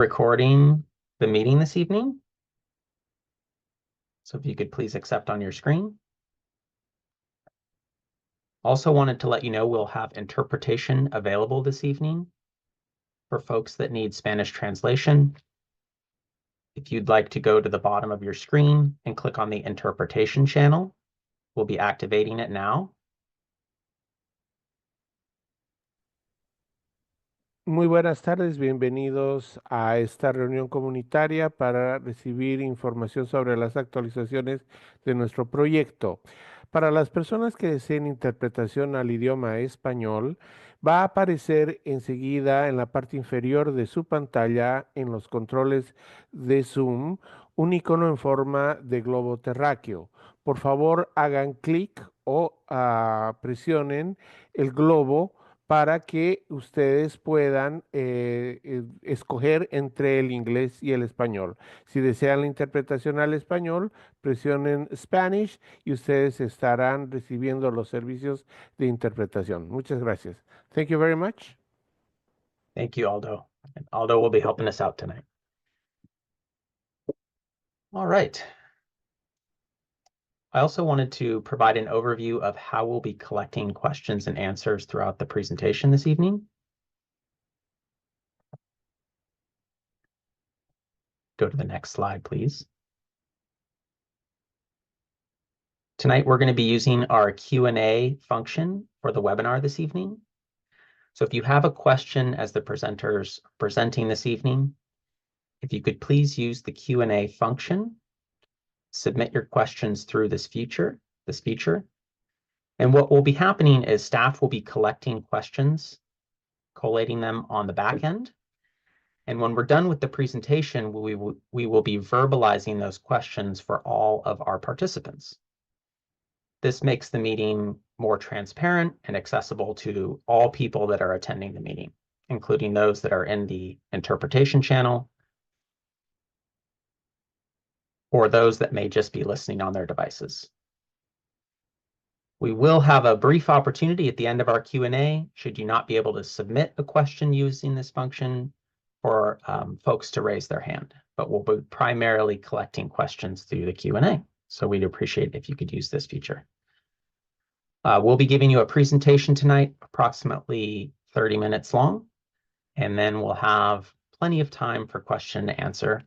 Recording the meeting this evening. So if you could please accept on your screen. Also wanted to let you know we'll have interpretation available this evening for folks that need Spanish translation. If you'd like to go to the bottom of your screen and click on the interpretation channel, we'll be activating it now. Muy buenas tardes, bienvenidos a esta reunión comunitaria para recibir información sobre las actualizaciones de nuestro proyecto. Para las personas que deseen interpretación al idioma español, va a aparecer enseguida en la parte inferior de su pantalla en los controles de Zoom un icono en forma de globo terráqueo. Por favor, hagan clic o presionen el globo para que ustedes puedan escoger entre el inglés y el español. Si desean la interpretación al español, presionen Spanish y ustedes estarán recibiendo los servicios de interpretación. Muchas gracias. Thank you very much. Thank you, Aldo. And Aldo will be helping us out tonight. All right. I also wanted to provide an overview of how we'll be collecting questions and answers throughout the presentation this evening. Go to the next slide, please. Tonight, we're going to be using our Q&A function for the webinar this evening. So if you have a question as the presenters presenting this evening, if you could please use the Q&A function, submit your questions through this feature. And what will be happening is staff will be collecting questions, collating them on the back end. And when we're done with the presentation, we will be verbalizing those questions for all of our participants. This makes the meeting more transparent and accessible to all people that are attending the meeting, including those that are in the interpretation channel or those that may just be listening on their devices. We will have a brief opportunity at the end of our Q&A, should you not be able to submit a question using this function, for folks to raise their hand, but we'll be primarily collecting questions through the Q&A. So we'd appreciate if you could use this feature. We'll be giving you a presentation tonight, approximately 30 minutes long, and then we'll have plenty of time for question and answer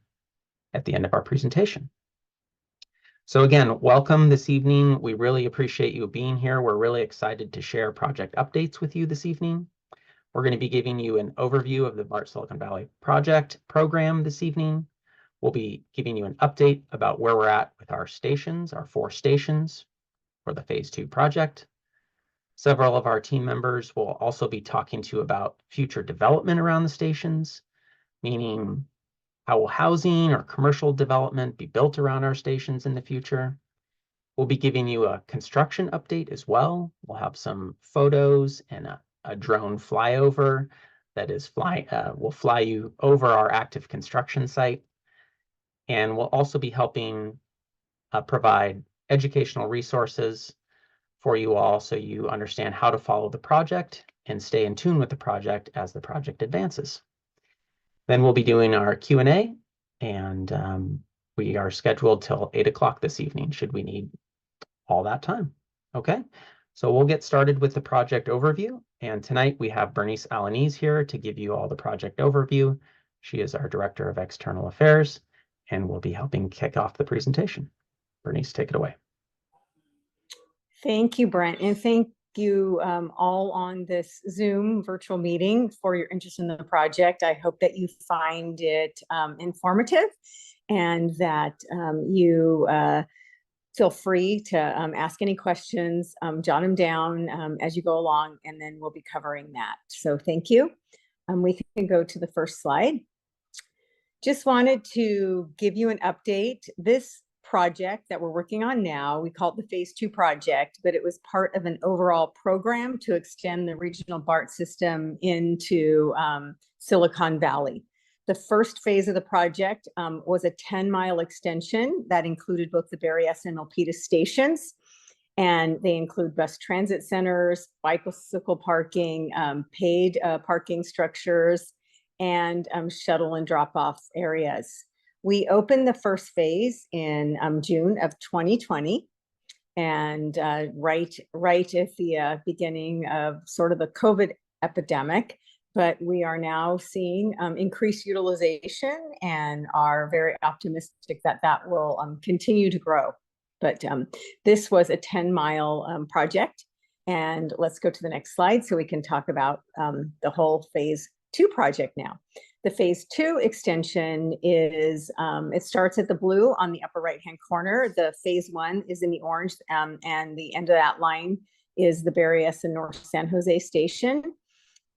at the end of our presentation. So again, welcome this evening. We really appreciate you being here. We're really excited to share project updates with you this evening. We're going to be giving you an overview of the BART Silicon Valley project program this evening. We'll be giving you an update about where we're at with our stations, our 4 stations for the Phase 2 project. Several of our team members will also be talking to you about future development around the stations, meaning how will housing or commercial development be built around our stations in the future. We'll be giving you a construction update as well. We'll have some photos and a drone flyover that is will fly you over our active construction site. And we'll also be helping provide educational resources for you all so you understand how to follow the project and stay in tune with the project as the project advances. Then we'll be doing our Q&A, and we are scheduled till 8 o'clock this evening, should we need all that time. Okay, so we'll get started with the project overview. And tonight we have Bernice Alaniz here to give you all the project overview. She is our Director of External Affairs and will be helping kick off the presentation. Bernice, take it away. Thank you, Brent, and thank you all on this Zoom virtual meeting for your interest in the project. I hope that you find it informative and that you feel free to ask any questions, jot them down as you go along, and then we'll be covering that. So thank you. We can go to the first slide. Just wanted to give you an update. This project that we're working on now, we call it the Phase 2 project, but it was part of an overall program to extend the regional BART system into Silicon Valley. The first phase of the project was a 10-mile extension that included both the Berryessa and Milpitas stations, and they include bus transit centers, bicycle parking, paid parking structures, and shuttle and drop-off areas. We opened the first phase in June of 2020, and right at the beginning of sort of the COVID epidemic. But we are now seeing increased utilization and are very optimistic that that will continue to grow. But this was a 10-mile project. And let's go to the next slide so we can talk about the whole phase 2 project now. The phase 2 extension is, it starts at the blue on the upper right-hand corner. The phase 1 is in the orange, and the end of that line is the Berryessa and North San Jose station.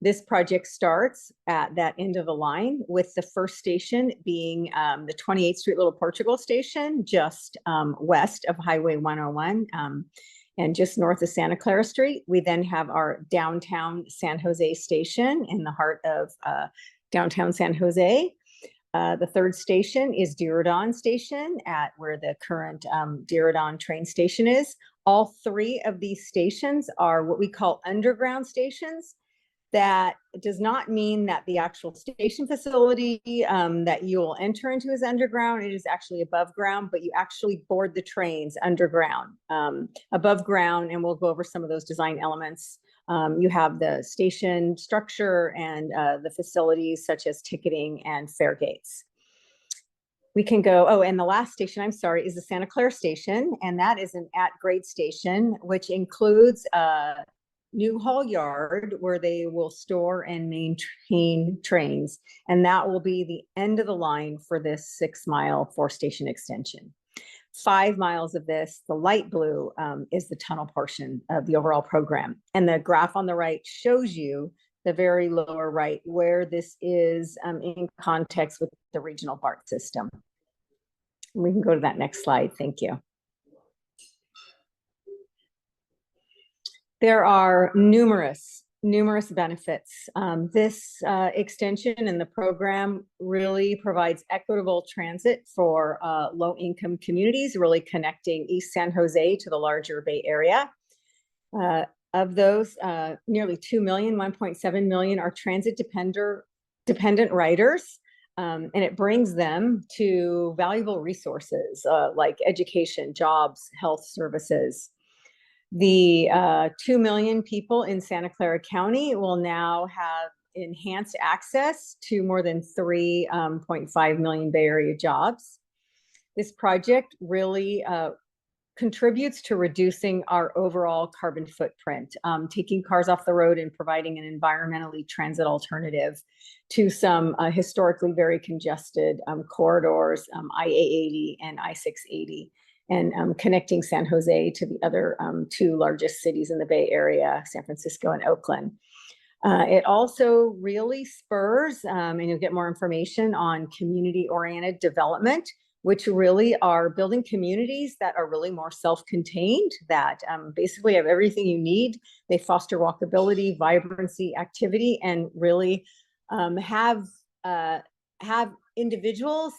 This project starts at that end of the line, with the first station being the 28th Street Little Portugal station, just west of Highway 101 and just north of Santa Clara Street. We then have our downtown San Jose station in the heart of downtown San Jose. The third station is Diridon Station, at where the current Diridon train station is. All 3 of these stations are what we call underground stations. That does not mean that the actual station facility that you will enter into is underground. It is actually above ground, but you actually board the trains underground, above ground, and we'll go over some of those design elements. You have the station structure and the facilities such as ticketing and fare gates. We can go, oh, and the last station, I'm sorry, is the Santa Clara station, and that is an at-grade station, which includes new haul yard where they will store and maintain trains. And that will be the end of the line for this 6-mile 4-station extension. 5 miles of this, the light blue, is the tunnel portion of the overall program. And the graph on the right shows you the very lower right where this is in context with the regional BART system. We can go to that next slide. Thank you. There are numerous benefits. This extension in the program really provides equitable transit for low-income communities, really connecting East San Jose to the larger Bay Area. Of those, nearly 2 million, 1.7 million are transit dependent riders, and it brings them to valuable resources like education, jobs, health services. The 2 million people in Santa Clara County will now have enhanced access to more than 3.5 million Bay Area jobs. This project really contributes to reducing our overall carbon footprint, taking cars off the road and providing an environmentally transit alternative to some historically very congested corridors, IA-80 and I-680. And connecting San Jose to the other 2 largest cities in the Bay Area, San Francisco and Oakland. It also really spurs, and you'll get more information on community-oriented development, which really are building communities that are really more self-contained, that basically have everything you need. They foster walkability, vibrancy, activity, and really have individuals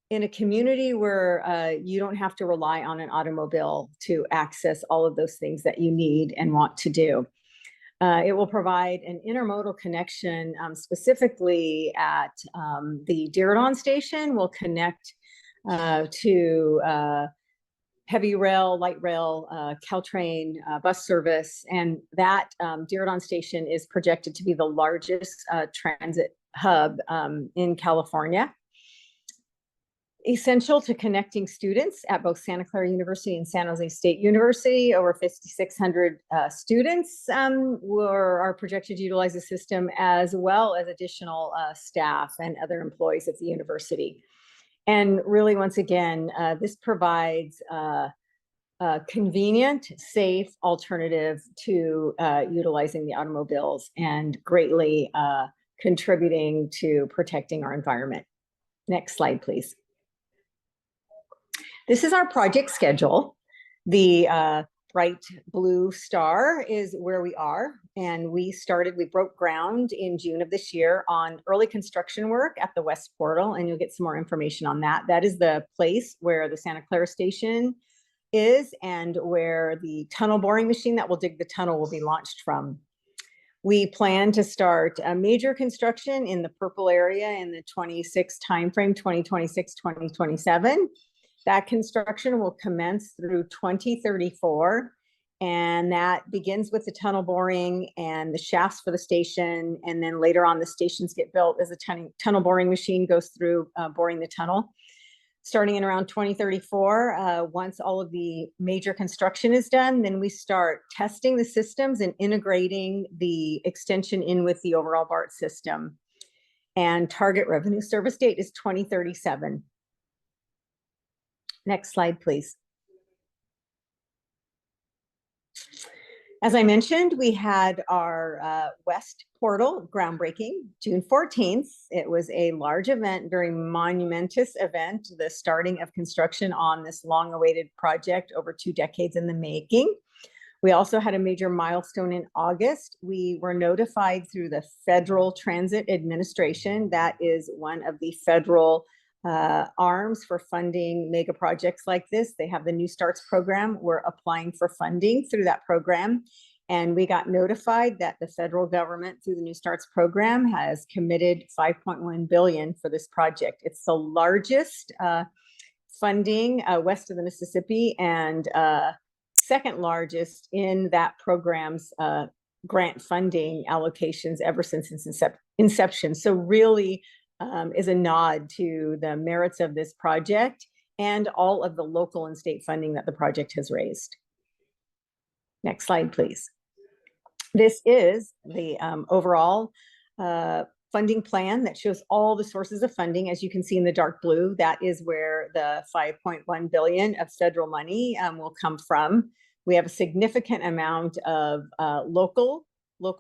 in a community where you don't have to rely on an automobile to access all of those things that you need and want to do. It will provide an intermodal connection, specifically at the Diridon station. Will connect to heavy rail, light rail, Caltrain bus service, and that Diridon station is projected to be the largest transit hub in California. Essential to connecting students at both Santa Clara University and San Jose State University. Over 5,600 students are projected to utilize the system, as well as additional staff and other employees at the university. And really, once again, this provides a convenient, safe alternative to utilizing the automobiles and greatly contributing to protecting our environment. Next slide, please. This is our project schedule. The bright blue star is where we are. And we broke ground in June of this year on early construction work at the West Portal, and you'll get some more information on that. That is the place where the Santa Clara station is and where the tunnel boring machine that will dig the tunnel will be launched from. We plan to start a major construction in the purple area in the 26 timeframe, 2026, 2027. That construction will commence through 2034. And that begins with the tunnel boring and the shafts for the station. And then later on, the stations get built as a tunnel boring machine goes through boring the tunnel. Starting in around 2034, once all of the major construction is done, then we start testing the systems and integrating the extension in with the overall BART system. And target revenue service date is 2037. Next slide, please. As I mentioned, we had our West Portal groundbreaking June 14th. It was a large event, very monumentous event, the starting of construction on this long-awaited project over 2 decades in the making. We also had a major milestone in August. We were notified through the Federal Transit Administration, that is one of the federal arms for funding mega projects like this. They have the New Starts program. We're applying for funding through that program. And we got notified that the federal government through the New Starts program has committed $5.1 billion for this project. It's the largest funding west of the Mississippi and second largest in that program's grant funding allocations ever since its inception. So really, is a nod to the merits of this project and all of the local and state funding that the project has raised. Next slide, please. This is the overall funding plan that shows all the sources of funding. As you can see in the dark blue, that is where the $5.1 billion of federal money will come from. We have a significant amount of local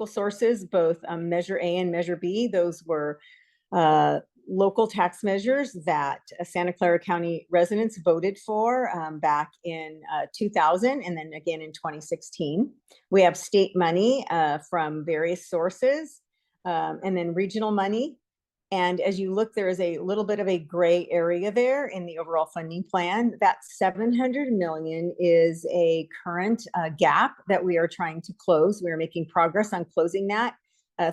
sources, both Measure A and Measure B. Those were local tax measures that Santa Clara County residents voted for back in 2000 and then again in 2016. We have state money from various sources and then regional money. And as you look, there is a little bit of a gray area there in the overall funding plan. That $700 million is a current gap that we are trying to close. We are making progress on closing that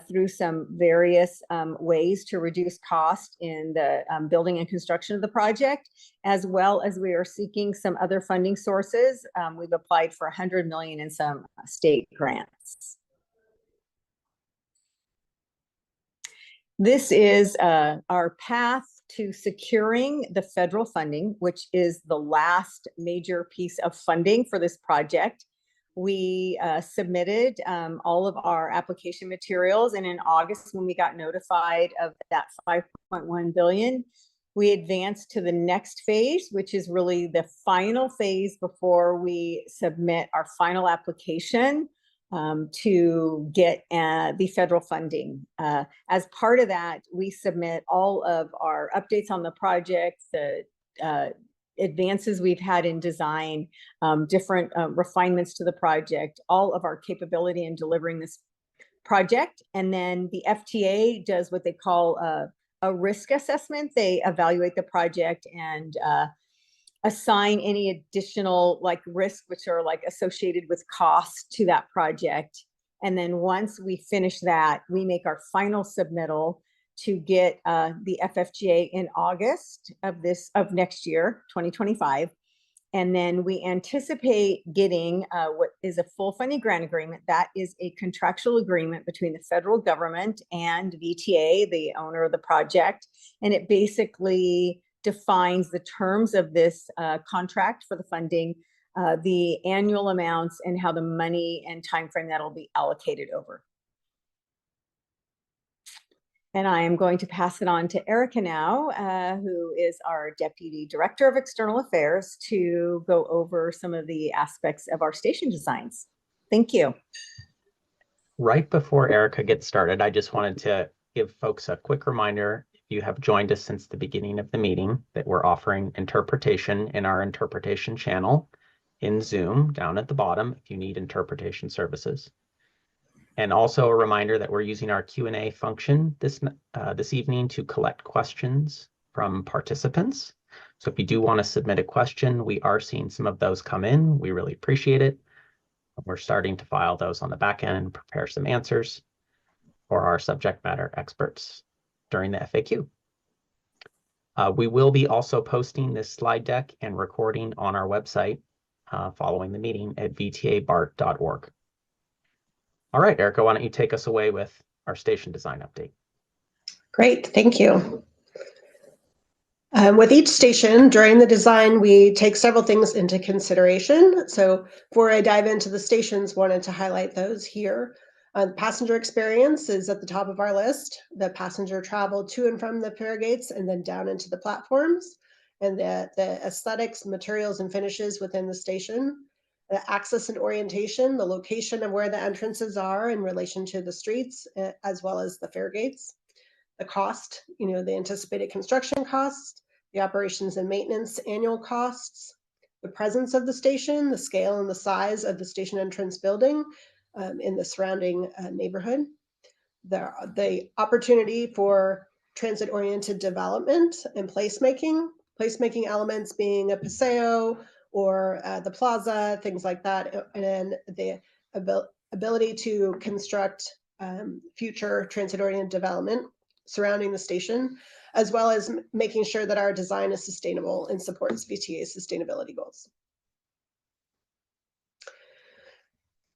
through some various ways to reduce cost in the building and construction of the project, as well as we are seeking some other funding sources. We've applied for $100 million in some state grants. This is our path to securing the federal funding, which is the last major piece of funding for this project. We submitted all of our application materials, and in August, when we got notified of that $5.1 billion, we advanced to the next phase, which is really the final phase before we submit our final application to get the federal funding. As part of that, we submit all of our updates on the project, the advances we've had in design, different refinements to the project, all of our capability in delivering this project. And then the FTA does what they call a risk assessment. They evaluate the project and assign any additional risk, which are associated with cost to that project. And then once we finish that, we make our final submittal to get the FFGA in August of next year, 2025. And then we anticipate getting what is a full funding grant agreement. That is a contractual agreement between the federal government and VTA, the owner of the project. And it basically defines the terms of this contract for the funding, the annual amounts, and how the money and timeframe that'll be allocated over. And I am going to pass it on to Erica now, who is our Deputy Director of External Affairs, to go over some of the aspects of our station designs. Thank you. Right before Erica gets started, I just wanted to give folks a quick reminder, if you have joined us since the beginning of the meeting, that we're offering interpretation in our interpretation channel in Zoom down at the bottom if you need interpretation services. And also a reminder that we're using our Q&A function this evening to collect questions from participants. So if you do want to submit a question, we are seeing some of those come in. We really appreciate it. We're starting to file those on the back end and prepare some answers. or our subject matter experts during the FAQ. We will be also posting this slide deck and recording on our website following the meeting at vtabart.org. All right, Erica, why don't you take us away with our station design update? Great, thank you. With each station during the design, we take several things into consideration. So before I dive into the stations, wanted to highlight those here. Passenger experience is at the top of our list. The passenger travel to and from the pier gates and then down into the platforms. And the aesthetics, materials, and finishes within the station. The access and orientation, the location of where the entrances are in relation to the streets, as well as the fare gates. The cost, the anticipated construction costs, the operations and maintenance annual costs, the presence of the station, the scale and the size of the station entrance building in the surrounding neighborhood, the opportunity for transit-oriented development and placemaking elements being a paseo or the plaza, things like that, and the ability to construct future transit-oriented development surrounding the station, as well as making sure that our design is sustainable and supports VTA's sustainability goals.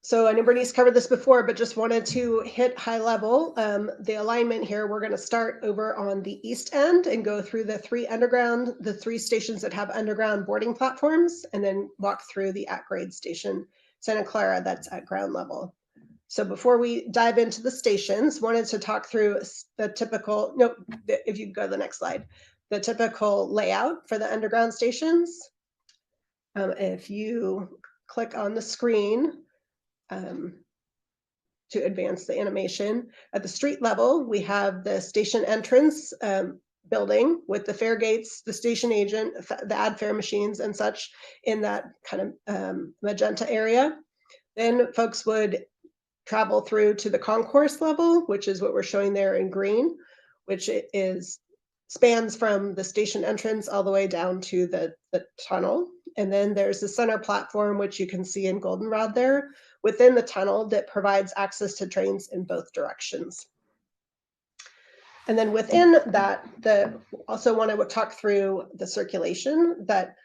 So I know Bernice covered this before, but just wanted to hit high level. The alignment here, we're going to start over on the east end and go through the three stations that have underground boarding platforms, and then walk through the at-grade station, Santa Clara, that's at ground level. So before we dive into the stations, wanted to talk through the typical, if you go to the next slide, the typical layout for the underground stations. If you click on the screen to advance the animation, at the street level, we have the station entrance building with the fare gates, the station agent, the ad fare machines and such in that kind of magenta area. Then folks would travel through to the concourse level, which is what we're showing there in green, which spans from the station entrance all the way down to the tunnel. And then there's the center platform, which you can see in goldenrod there, within the tunnel that provides access to trains in both directions. And then within that, also want to talk through the circulation that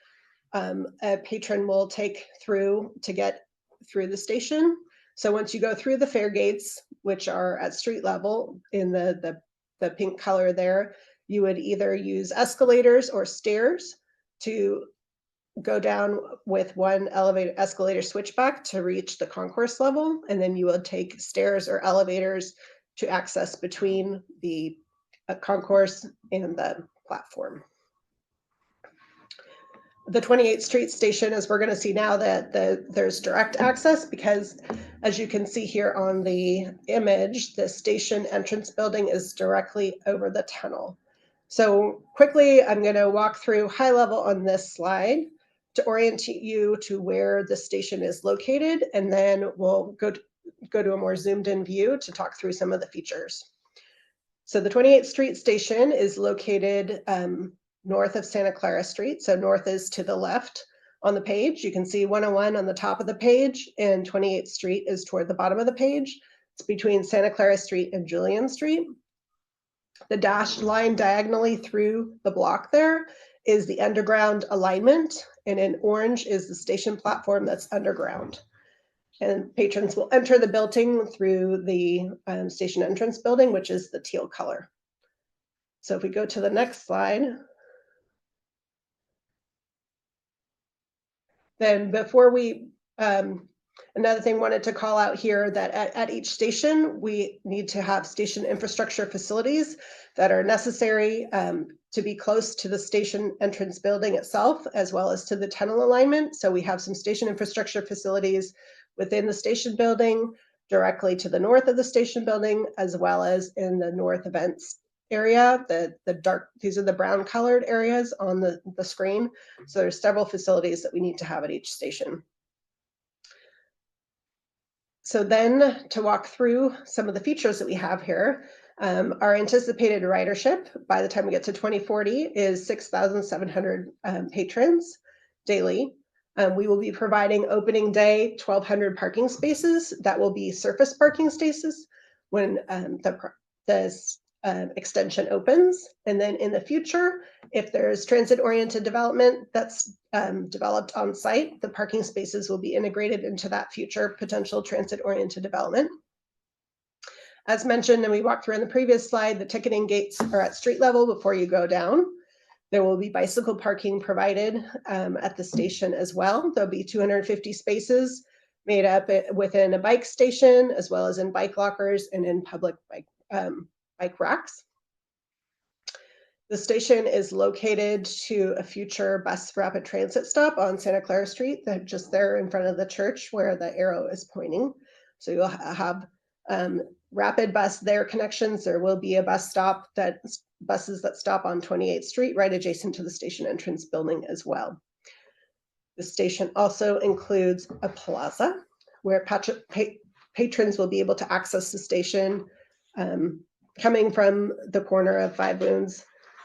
a patron will take through to get through the station. So once you go through the fare gates, which are at street level in the pink color there, you would either use escalators or stairs to go down with one escalator switchback to reach the concourse level, and then you would take stairs or elevators to access between the concourse and the platform. The 28th Street station, as we're going to see now, that there's direct access, because as you can see here on the image, the station entrance building is directly over the tunnel. So quickly, I'm going to walk through high level on this slide to orient you to where the station is located, and then we'll go to a more zoomed in view to talk through some of the features. So the 28th Street station is located north of Santa Clara Street. So north is to the left on the page. You can see 101 on the top of the page, and 28th Street is toward the bottom of the page. It's between Santa Clara Street and Julian Street. The dashed line diagonally through the block there is the underground alignment, and in orange is the station platform that's underground. And patrons will enter the building through the station entrance building, which is the teal color. So if we go to the next slide, then before we, another thing wanted to call out here, that at each station, we need to have station infrastructure facilities that are necessary to be close to the station entrance building itself, as well as to the tunnel alignment. So we have some station infrastructure facilities within the station building, directly to the north of the station building, as well as in the north events area. The dark, these are the brown colored areas on the screen. So there's several facilities that we need to have at each station. So then to walk through some of the features that we have here, our anticipated ridership by the time we get to 2040 is 6,700 patrons daily. We will be providing opening day 1,200 parking spaces that will be surface parking spaces, when this extension opens. And then in the future, if there's transit-oriented development that's developed on site, the parking spaces will be integrated into that future potential transit-oriented development. As mentioned, and we walked through in the previous slide, the ticketing gates are at street level before you go down. There will be bicycle parking provided at the station as well. There'll be 250 spaces made up within a bike station, as well as in bike lockers and in public bike racks. The station is located to a future bus rapid transit stop on Santa Clara Street, just there in front of the church where the arrow is pointing. So you'll have rapid bus there connections. There will be a bus stop buses that stop on 28th Street right adjacent to the station entrance building as well. The station also includes a plaza where patrons will be able to access the station coming from the corner of Five Moons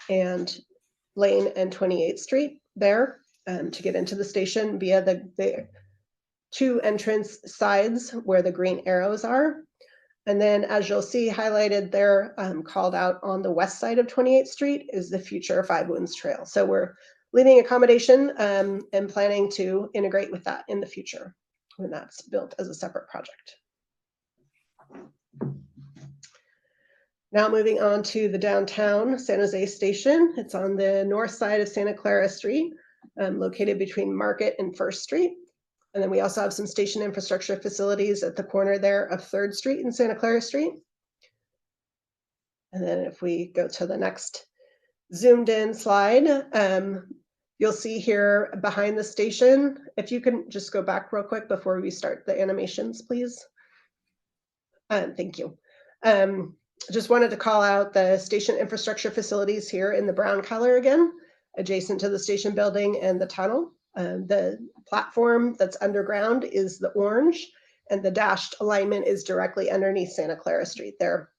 and Lane and 28th Street there to get into the station via the two entrance sides where the green arrows are. And then, as you'll see highlighted there, called out on the west side of 28th Street is the future Five Moons Trail. So we're leaving accommodation and planning to integrate with that in the future when that's built as a separate project. Now moving on to the downtown San Jose station. It's on the north side of Santa Clara Street, located between Market and First Street. And then we also have some station infrastructure facilities at the corner there of 3rd Street and Santa Clara Street. And then if we go to the next zoomed in slide, you'll see here behind the station, if you can just go back real quick before we start the animations, please. Thank you. Just wanted to call out the station infrastructure facilities here in the brown color again, adjacent to the station building and the tunnel. The platform that's underground is the orange, and the dashed alignment is directly underneath Santa Clara Street there.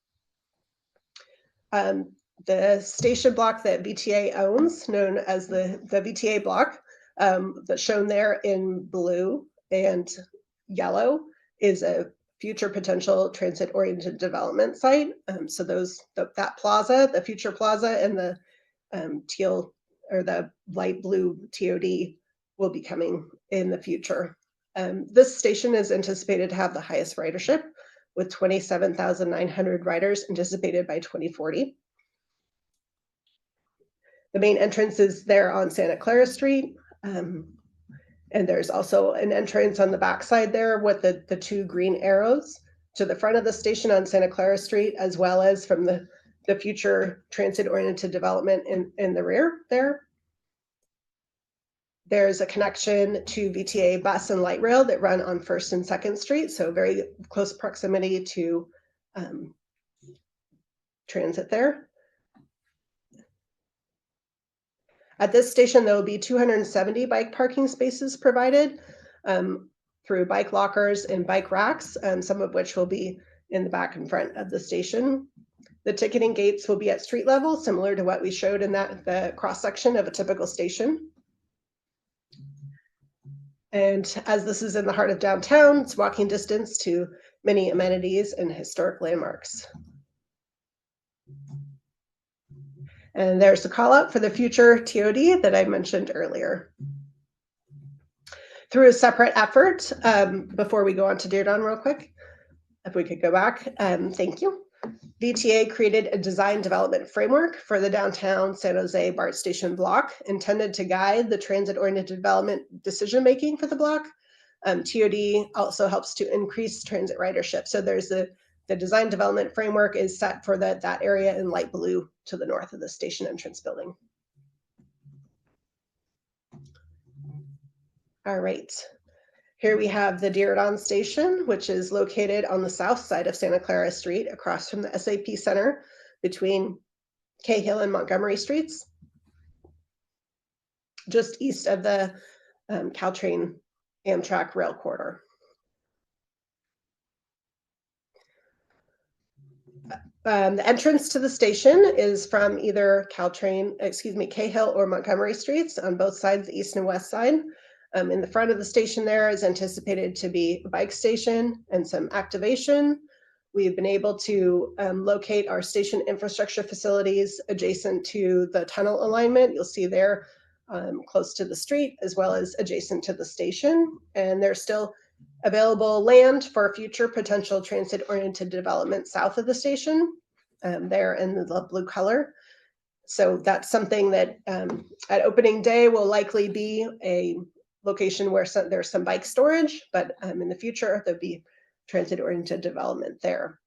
The station block that VTA owns, known as the VTA block, that's shown there in blue and yellow, is a future potential transit-oriented development site. So that plaza, the future plaza, and the teal or the light blue TOD will be coming in the future. This station is anticipated to have the highest ridership, with 27,900 riders anticipated by 2040. The main entrance is there on Santa Clara Street. And there's also an entrance on the backside there with the two green arrows to the front of the station on Santa Clara Street, as well as from the future transit-oriented development in the rear there. There's a connection to VTA bus and light rail that run on 1st and 2nd Street, so very close proximity to transit there. At this station, there will be 270 bike parking spaces provided through bike lockers and bike racks, some of which will be in the back and front of the station. The ticketing gates will be at street level, similar to what we showed in the cross-section of a typical station. And as this is in the heart of downtown, it's walking distance to many amenities and historic landmarks. And there's the call out for the future TOD that I mentioned earlier. Through a separate effort, before we go on to Deardan real quick, if we could go back, thank you. VTA created a design development framework for the downtown San Jose BART station block, intended to guide the transit-oriented development decision-making for the block. TOD also helps to increase transit ridership. So there's the design development framework is set for that area in light blue to the north of the station entrance building. All right. Here we have the Deardan station, which is located on the south side of Santa Clara Street, across from the SAP Center, between Cahill and Montgomery Streets, just east of the Caltrain Amtrak rail corridor. The entrance to the station is from either Cahill or Montgomery Streets on both sides, the east and west side. In the front of the station there is anticipated to be a bike station and some activation, we've been able to locate our station infrastructure facilities adjacent to the tunnel alignment. You'll see there close to the street, as well as adjacent to the station. And there's still available land for future potential transit-oriented development south of the station, there in the blue color. So that's something that at opening day will likely be a location where there's some bike storage, but in the future there'll be transit-oriented development there.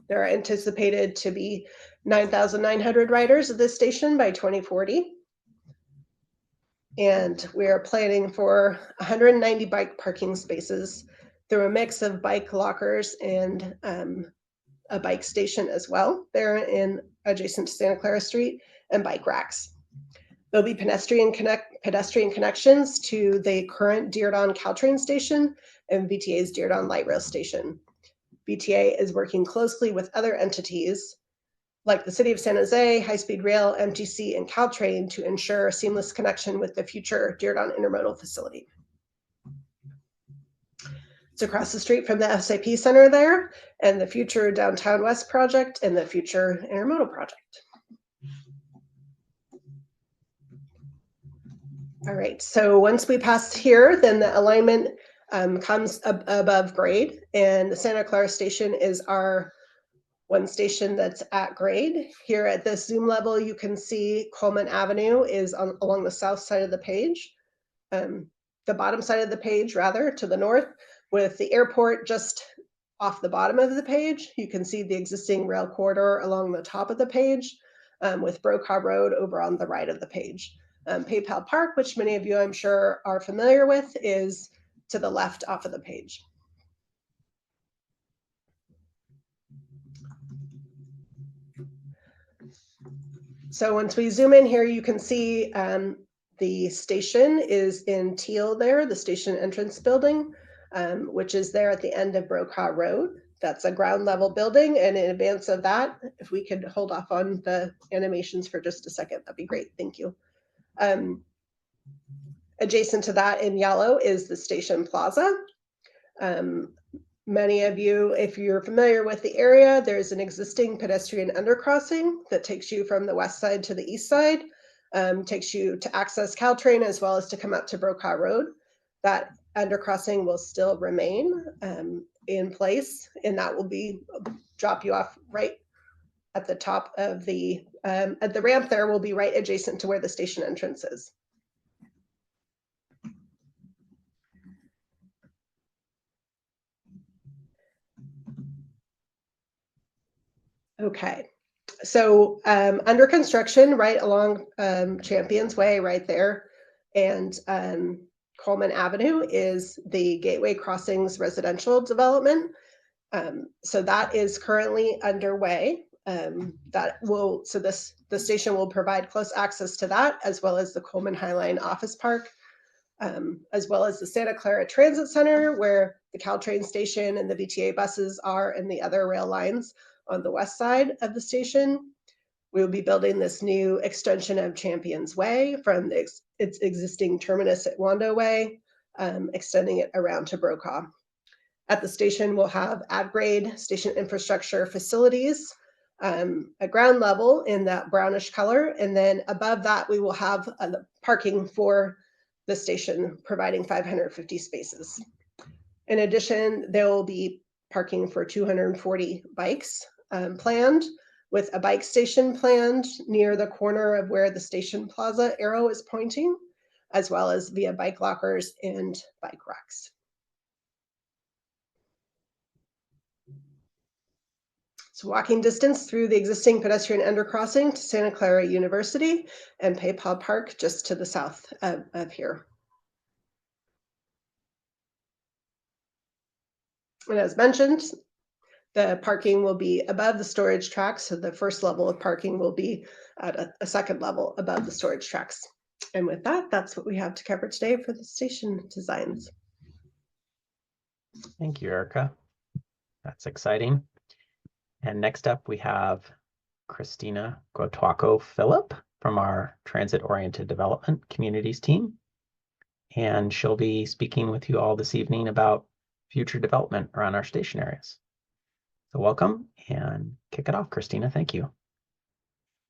There are anticipated to be 9,900 riders at this station by 2040. And we are planning for 190 bike parking spaces through a mix of bike lockers and a bike station as well, there in adjacent to Santa Clara Street, and bike racks. There'll be pedestrian connections to the current Diridon Caltrain station and VTA's Diridon Light Rail station. VTA is working closely with other entities like the City of San Jose, High Speed Rail, MTC, and Caltrain to ensure a seamless connection with the future Diridon Intermodal facility. It's across the street from the SAP Center there, and the future Downtown West project, and the future Intermodal project. All right, so once we pass here, then the alignment comes above grade, and the Santa Clara station is our one station that's at grade. Here at this zoom level, you can see Coleman Avenue is along the south side of the page, the bottom side of the page, rather, to the north, with the airport just off the bottom of the page. You can see the existing rail corridor along the top of the page, with Brokaw Road over on the right of the page. PayPal Park, which many of you I'm sure are familiar with, is to the left off of the page. So once we zoom in here, you can see the station is in teal there, the station entrance building, which is there at the end of Brokaw Road. That's a ground level building. And in advance of that, if we could hold off on the animations for just a second, that'd be great. Thank you. Adjacent to that in yellow is the station plaza. Many of you, if you're familiar with the area, there's an existing pedestrian undercrossing that takes you from the west side to the east side, takes you to access Caltrain as well as to come up to Brokaw Road. That undercrossing will still remain in place, and that will be drop you off right at the top of the at the ramp there will be right adjacent to where the station entrance is. Okay, so under construction right along Champions Way right there, and Coleman Avenue is the Gateway Crossings residential development. So that is currently underway. The station will provide close access to that, as well as the Coleman Highline Office Park, as well as the Santa Clara Transit Center, where the Caltrain station and the VTA buses are, and the other rail lines on the west side of the station. We will be building this new extension of Champions Way from its existing terminus at Wando Way, extending it around to Brokaw. At the station, we'll have at-grade station infrastructure facilities, a ground level in that brownish color, and then above that, we will have parking for the station, providing 550 spaces. In addition, there will be parking for 240 bikes planned, with a bike station planned near the corner of where the station plaza arrow is pointing, as well as via bike lockers and bike racks. So walking distance through the existing pedestrian undercrossing to Santa Clara University and PayPal Park just to the south of here. And as mentioned, the parking will be above the storage tracks. So the first level of parking will be at a second level above the storage tracks. And with that, that's what we have to cover today for the station designs. Thank you, Erica. That's exciting. And next up, we have Christina Gotuaco-Phillip from our Transit-Oriented Development Communities team. And she'll be speaking with you all this evening about future development around our station areas. So welcome and kick it off, Christina. Thank you.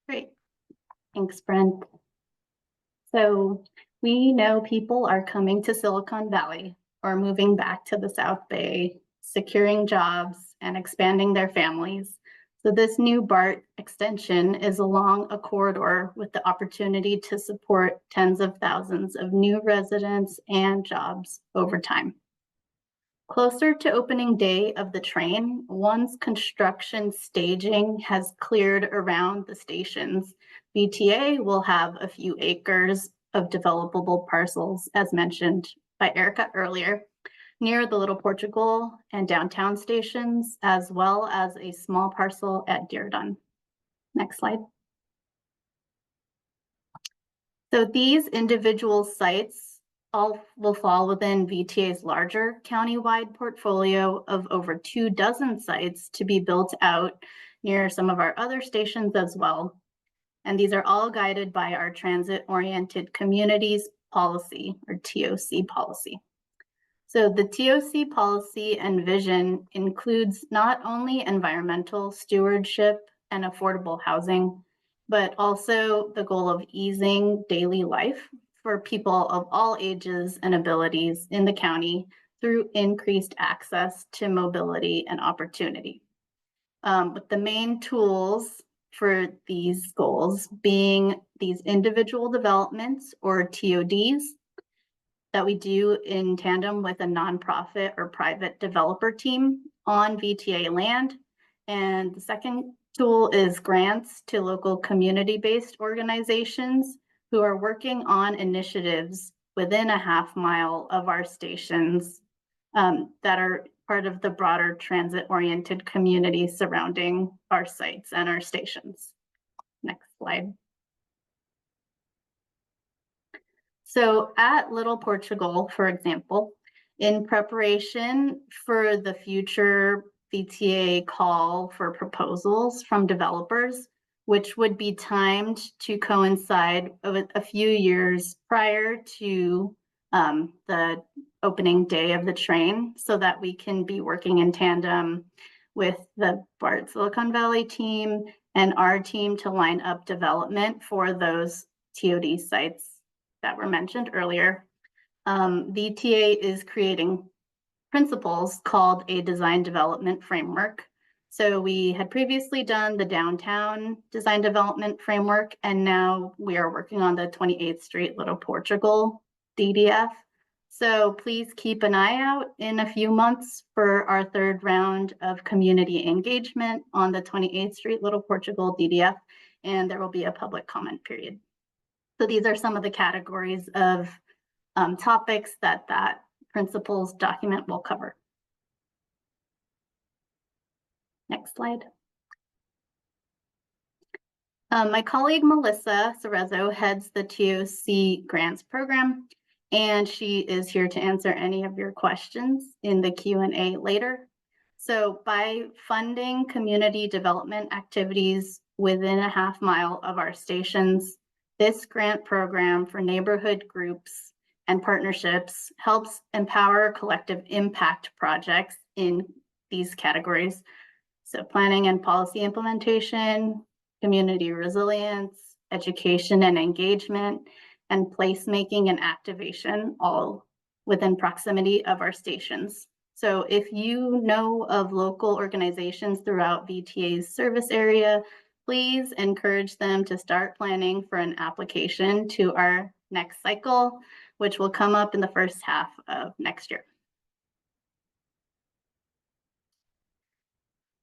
Great. Thanks, Brent. So we know people are coming to Silicon Valley or moving back to the South Bay, securing jobs and expanding their families. So this new BART extension is along a corridor with the opportunity to support tens of thousands of new residents and jobs over time. Closer to opening day of the train, once construction staging has cleared around the stations, VTA will have a few acres of developable parcels, as mentioned by Erica earlier, near the Little Portugal and downtown stations, as well as a small parcel at Dearden. Next slide. So these individual sites all will fall within VTA's larger countywide portfolio of over 24 sites to be built out near some of our other stations as well. And these are all guided by our transit-oriented communities policy, or TOC policy. So the TOC policy and vision includes not only environmental stewardship and affordable housing, but also the goal of easing daily life for people of all ages and abilities in the county through increased access to mobility and opportunity. With the main tools for these goals being these individual developments, or TODs, that we do in tandem with a nonprofit or private developer team on VTA land. And the second tool is grants to local community-based organizations who are working on initiatives within a half-mile of our stations that are part of the broader transit-oriented community surrounding our sites and our stations. Next slide. So at Little Portugal, for example, in preparation for the future VTA call for proposals from developers, which would be timed to coincide with a few years prior to the opening day of the train, so that we can be working in tandem with the BART Silicon Valley team and our team to line up development for those TOD sites that were mentioned earlier. VTA is creating principles called a design development framework. So we had previously done the downtown design development framework, and now we are working on the 28th Street Little Portugal DDF. So please keep an eye out in a few months for our third round of community engagement on the 28th Street Little Portugal DDF, and there will be a public comment period. So these are some of the categories of topics that principles document will cover. Next slide. My colleague Melissa Cerezo heads the TOC grants program, and she is here to answer any of your questions in the Q&A later. So by funding community development activities within a half-mile of our stations, this grant program for neighborhood groups and partnerships helps empower collective impact projects in these categories. So planning and policy implementation, community resilience, education and engagement, and placemaking and activation, all within proximity of our stations. So if you know of local organizations throughout VTA's service area, please encourage them to start planning for an application to our next cycle, which will come up in the first half of next year.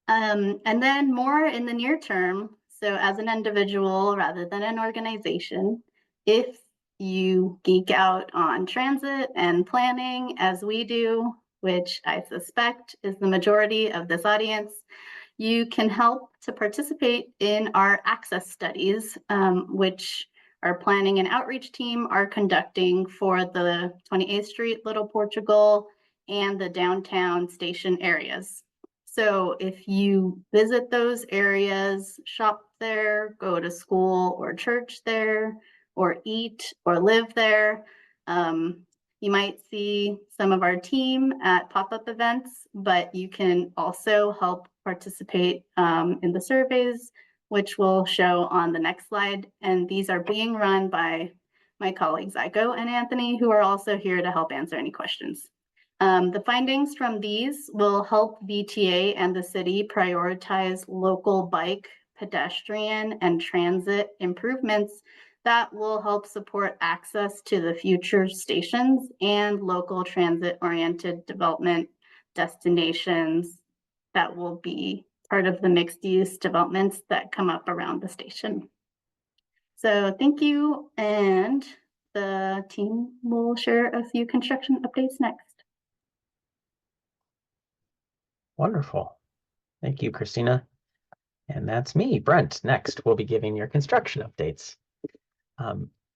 And then more in the near term, so as an individual rather than an organization, if you geek out on transit and planning as we do, which I suspect is the majority of this audience, you can help to participate in our access studies, which our planning and outreach team are conducting for the 28th Street Little Portugal and the downtown station areas. So if you visit those areas, shop there, go to school or church there, or eat or live there, You might see some of our team at pop-up events, but you can also help participate in the surveys, which we'll show on the next slide. And these are being run by my colleagues, Aiko and Anthony, who are also here to help answer any questions. The findings from these will help VTA and the city prioritize local bike, pedestrian, and transit improvements that will help support access to the future stations and local transit-oriented development destinations that will be part of the mixed-use developments that come up around the station. So thank you, and the team will share a few construction updates next. Wonderful. Thank you, Christina. And that's me, Brent. Next, we'll be giving your construction updates.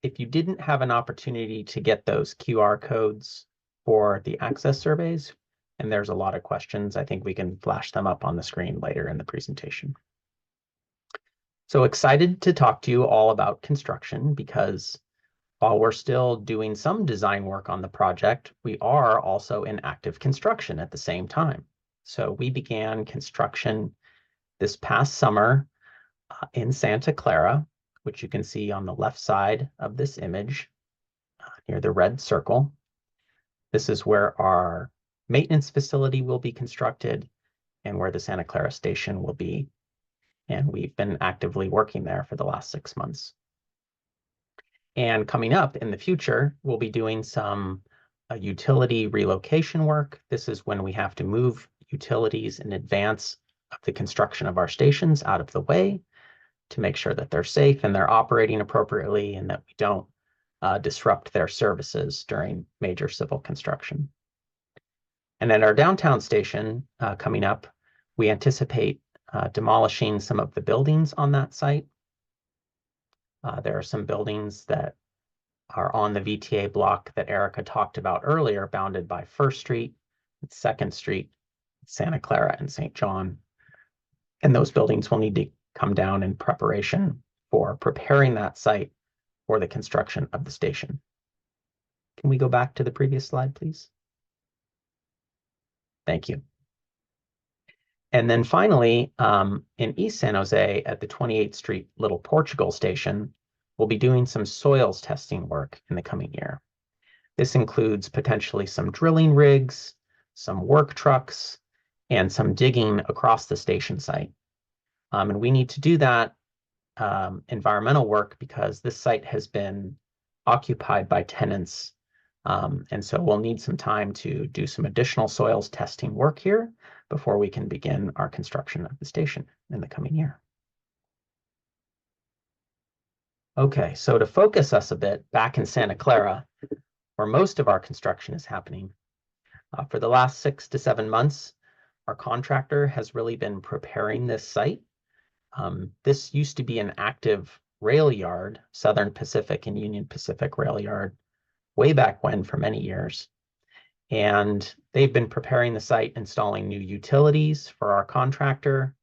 If you didn't have an opportunity to get those QR codes for the access surveys, and there's a lot of questions, I think we can flash them up on the screen later in the presentation. So excited to talk to you all about construction, because while we're still doing some design work on the project, we are also in active construction at the same time. So we began construction this past summer in Santa Clara, which you can see on the left side of this image near the red circle. This is where our maintenance facility will be constructed and where the Santa Clara station will be. And we've been actively working there for the last 6 months. And coming up in the future, we'll be doing some utility relocation work. This is when we have to move utilities in advance of the construction of our stations out of the way to make sure that they're safe and they're operating appropriately and that we don't disrupt their services during major civil construction. And at our downtown station coming up, we anticipate demolishing some of the buildings on that site. There are some buildings that are on the VTA block that Erica talked about earlier, bounded by 1st Street, 2nd Street, Santa Clara, and St. John. And those buildings will need to come down in preparation for preparing that site for the construction of the station. Can we go back to the previous slide, please? Thank you. And then finally, in East San Jose at the 28th Street Little Portugal station, we'll be doing some soils testing work in the coming year. This includes potentially some drilling rigs, some work trucks, and some digging across the station site. And we need to do that environmental work because this site has been occupied by tenants. And so we'll need some time to do some additional soils testing work here before we can begin our construction of the station in the coming year. Okay, so to focus us a bit back in Santa Clara, where most of our construction is happening, for the last 6 to 7 months, our contractor has really been preparing this site. This used to be an active rail yard, Southern Pacific and Union Pacific rail yard, way back when for many years. And they've been preparing the site, installing new utilities for our contractor.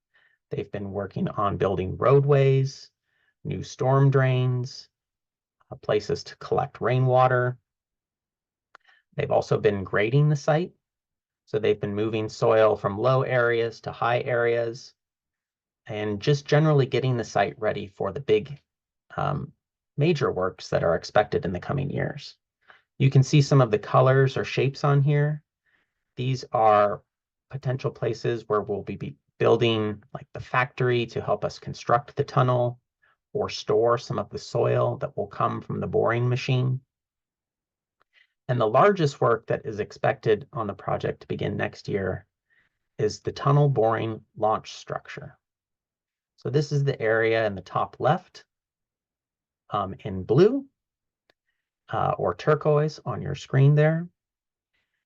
They've been working on building roadways, new storm drains, places to collect rainwater. They've also been grading the site. So they've been moving soil from low areas to high areas and just generally getting the site ready for the big major works that are expected in the coming years. You can see some of the colors or shapes on here. These are potential places where we'll be building like the factory to help us construct the tunnel or store some of the soil that will come from the boring machine. And the largest work that is expected on the project to begin next year is the tunnel boring launch structure. So this is the area in the top left in blue or turquoise on your screen there.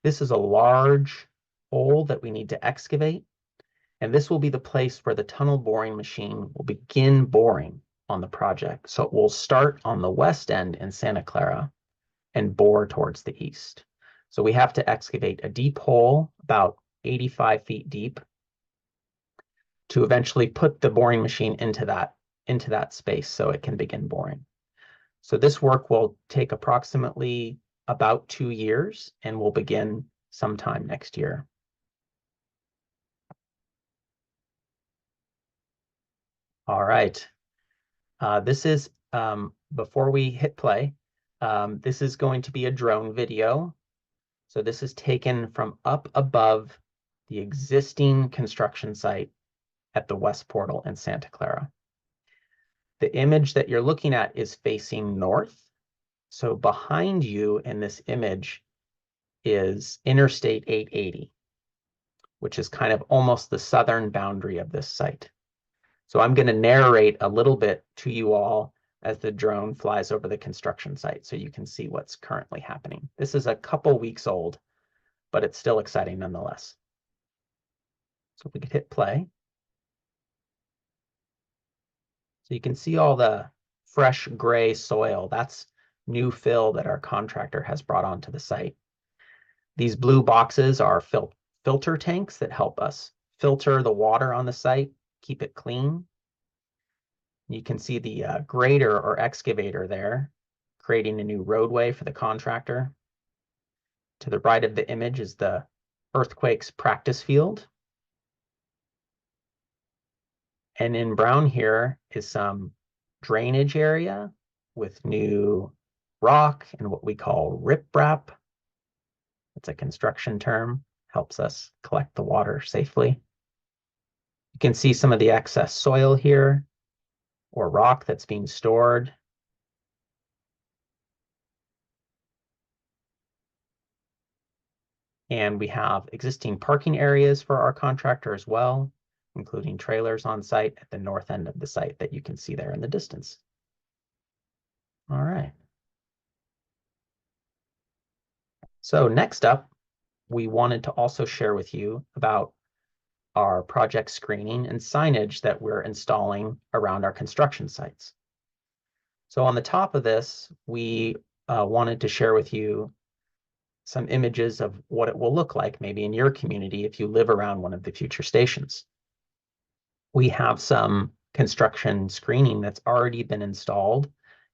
This is a large hole that we need to excavate, and this will be the place where the tunnel boring machine will begin boring on the project. So it will start on the west end in Santa Clara and bore towards the east. So we have to excavate a deep hole about 85 feet deep to eventually put the boring machine into that space so it can begin boring. So this work will take approximately about 2 years and will begin sometime next year. All right. This is, before we hit play, this is going to be a drone video. So this is taken from up above the existing construction site at the West Portal in Santa Clara. The image that you're looking at is facing north. So behind you in this image is Interstate 880, which is kind of almost the southern boundary of this site. So I'm going to narrate a little bit to you all as the drone flies over the construction site so you can see what's currently happening. This is a couple weeks old, but it's still exciting nonetheless. So if we could hit play. So you can see all the fresh gray soil. That's new fill that our contractor has brought onto the site. These blue boxes are filter tanks that help us filter the water on the site, keep it clean. You can see the grader or excavator there, creating a new roadway for the contractor. To the right of the image is the earthquakes practice field. And in brown here is some drainage area with new rock and what we call riprap. It's a construction term, helps us collect the water safely. You can see some of the excess soil here or rock that's being stored. And we have existing parking areas for our contractor as well, including trailers on site at the north end of the site that you can see there in the distance. All right. So next up, we wanted to also share with you about our project screening and signage that we're installing around our construction sites. So on the top of this, we wanted to share with you some images of what it will look like maybe in your community if you live around one of the future stations. We have some construction screening that's already been installed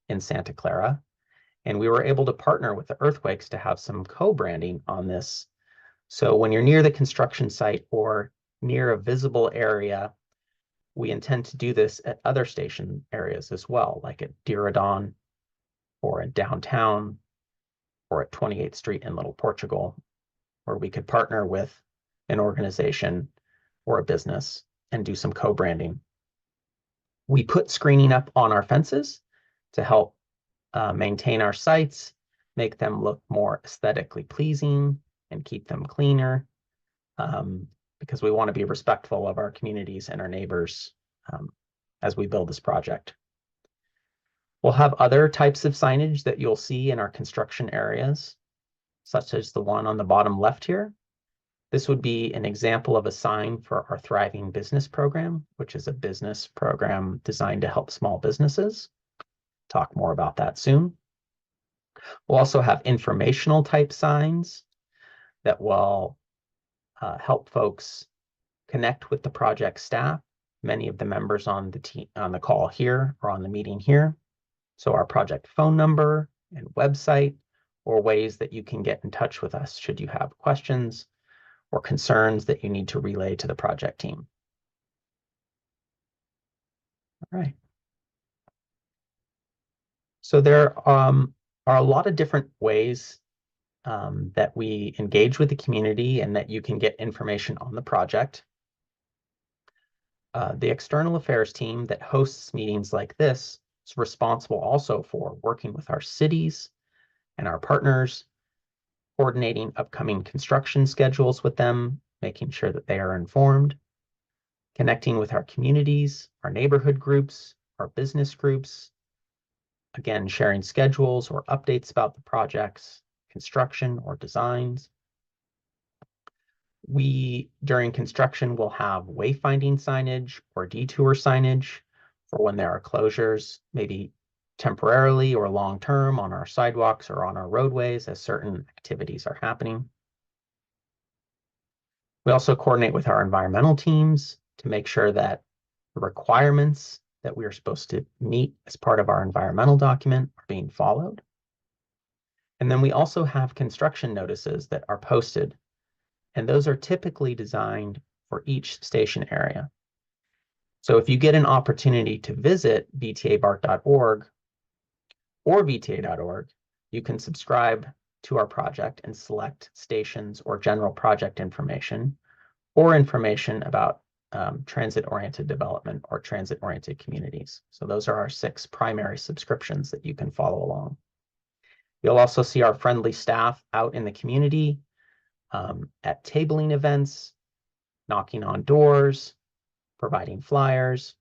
in Santa Clara, and we were able to partner with the earthquakes to have some co-branding on this. So when you're near the construction site or near a visible area, we intend to do this at other station areas as well, like at Diridon or at downtown or at 28th Street in Little Portugal, where we could partner with an organization or a business and do some co-branding. We put screening up on our fences to help maintain our sites, make them look more aesthetically pleasing and keep them cleaner, because we want to be respectful of our communities and our neighbors as we build this project. We'll have other types of signage that you'll see in our construction areas, such as the one on the bottom left here. This would be an example of a sign for our Thriving Business Program, which is a business program designed to help small businesses. Talk more about that soon. We'll also have informational type signs that will help folks connect with the project staff. Many of the members on the call here or on the meeting here. So our project phone number and website, or ways that you can get in touch with us should you have questions or concerns that you need to relay to the project team. All right. So there are a lot of different ways that we engage with the community and that you can get information on the project. The external affairs team that hosts meetings like this is responsible also for working with our cities and our partners, coordinating upcoming construction schedules with them, making sure that they are informed, connecting with our communities, our neighborhood groups, our business groups, again, sharing schedules or updates about the projects, construction or designs. We, during construction, will have wayfinding signage or detour signage for when there are closures, maybe temporarily or long-term on our sidewalks or on our roadways as certain activities are happening. We also coordinate with our environmental teams to make sure that the requirements that we are supposed to meet as part of our environmental document are being followed. And then we also have construction notices that are posted, and those are typically designed for each station area. So if you get an opportunity to visit vtabart.org or vta.org, you can subscribe to our project and select stations or general project information or information about transit-oriented development or transit-oriented communities. So those are our 6 primary subscriptions that you can follow along. You'll also see our friendly staff out in the community at tabling events, knocking on doors, providing flyers.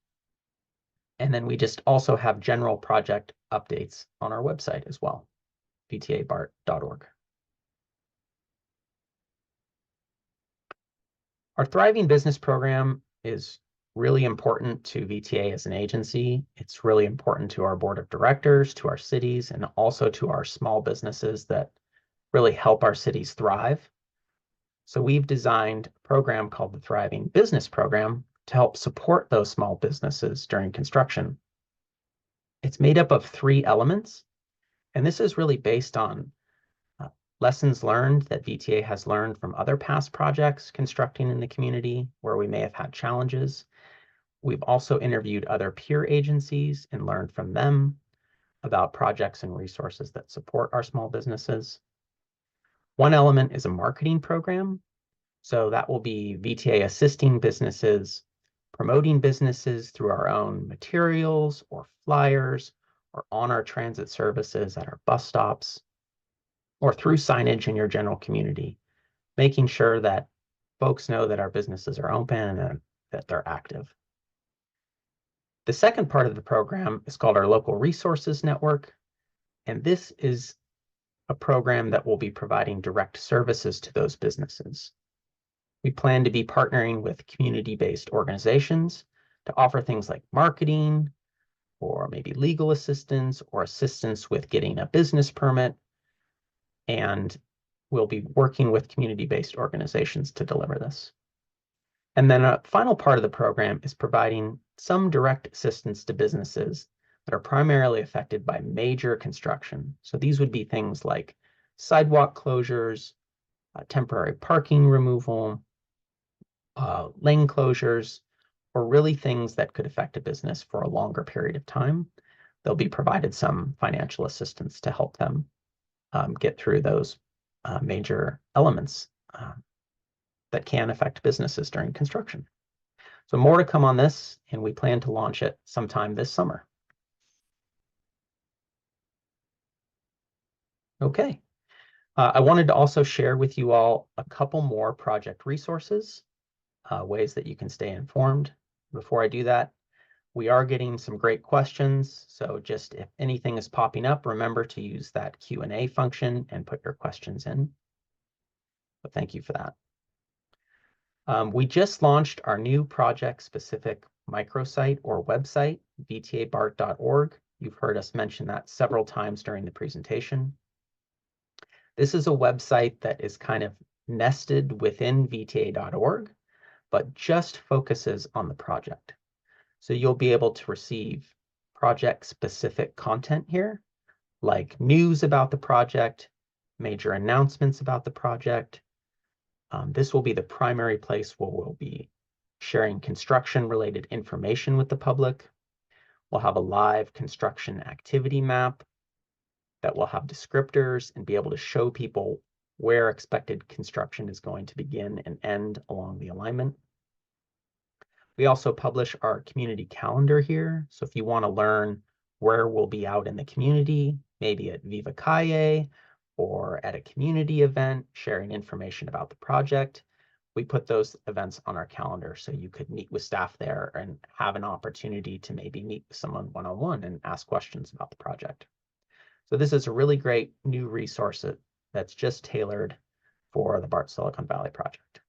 And then we just also have general project updates on our website as well, vtabart.org. Our Thriving Business Program is really important to VTA as an agency. It's really important to our board of directors, to our cities, and also to our small businesses that really help our cities thrive. So we've designed a program called the Thriving Business Program to help support those small businesses during construction. It's made up of 3 elements, and this is really based on lessons learned that VTA has learned from other past projects constructing in the community where we may have had challenges. We've also interviewed other peer agencies and learned from them about projects and resources that support our small businesses. One element is a marketing program. So that will be VTA assisting businesses, promoting businesses through our own materials or flyers or on our transit services at our bus stops, or through signage in your general community, making sure that folks know that our businesses are open and that they're active. The second part of the program is called our Local Resources Network, and this is a program that will be providing direct services to those businesses. We plan to be partnering with community-based organizations to offer things like marketing, or maybe legal assistance, or assistance with getting a business permit, and we'll be working with community-based organizations to deliver this. And then a final part of the program is providing some direct assistance to businesses that are primarily affected by major construction. So these would be things like sidewalk closures, temporary parking removal, lane closures, or really things that could affect a business for a longer period of time. They'll be provided some financial assistance to help them get through those major elements that can affect businesses during construction. So more to come on this, and we plan to launch it sometime this summer. Okay. I wanted to also share with you all a couple more project resources, ways that you can stay informed. Before I do that, we are getting some great questions. So just if anything is popping up, remember to use that Q&A function and put your questions in. But thank you for that. We just launched our new project-specific microsite or website, vtabart.org. You've heard us mention that several times during the presentation. This is a website that is kind of nested within vta.org, but just focuses on the project. So you'll be able to receive project-specific content here, like news about the project, major announcements about the project. This will be the primary place where we'll be sharing construction-related information with the public. We'll have a live construction activity map that will have descriptors and be able to show people where expected construction is going to begin and end along the alignment. We also publish our community calendar here. So if you want to learn where we'll be out in the community, maybe at Viva Calle or at a community event, sharing information about the project, we put those events on our calendar so you could meet with staff there and have an opportunity to maybe meet with someone one-on-one and ask questions about the project. So this is a really great new resource that's just tailored for the BART Silicon Valley project.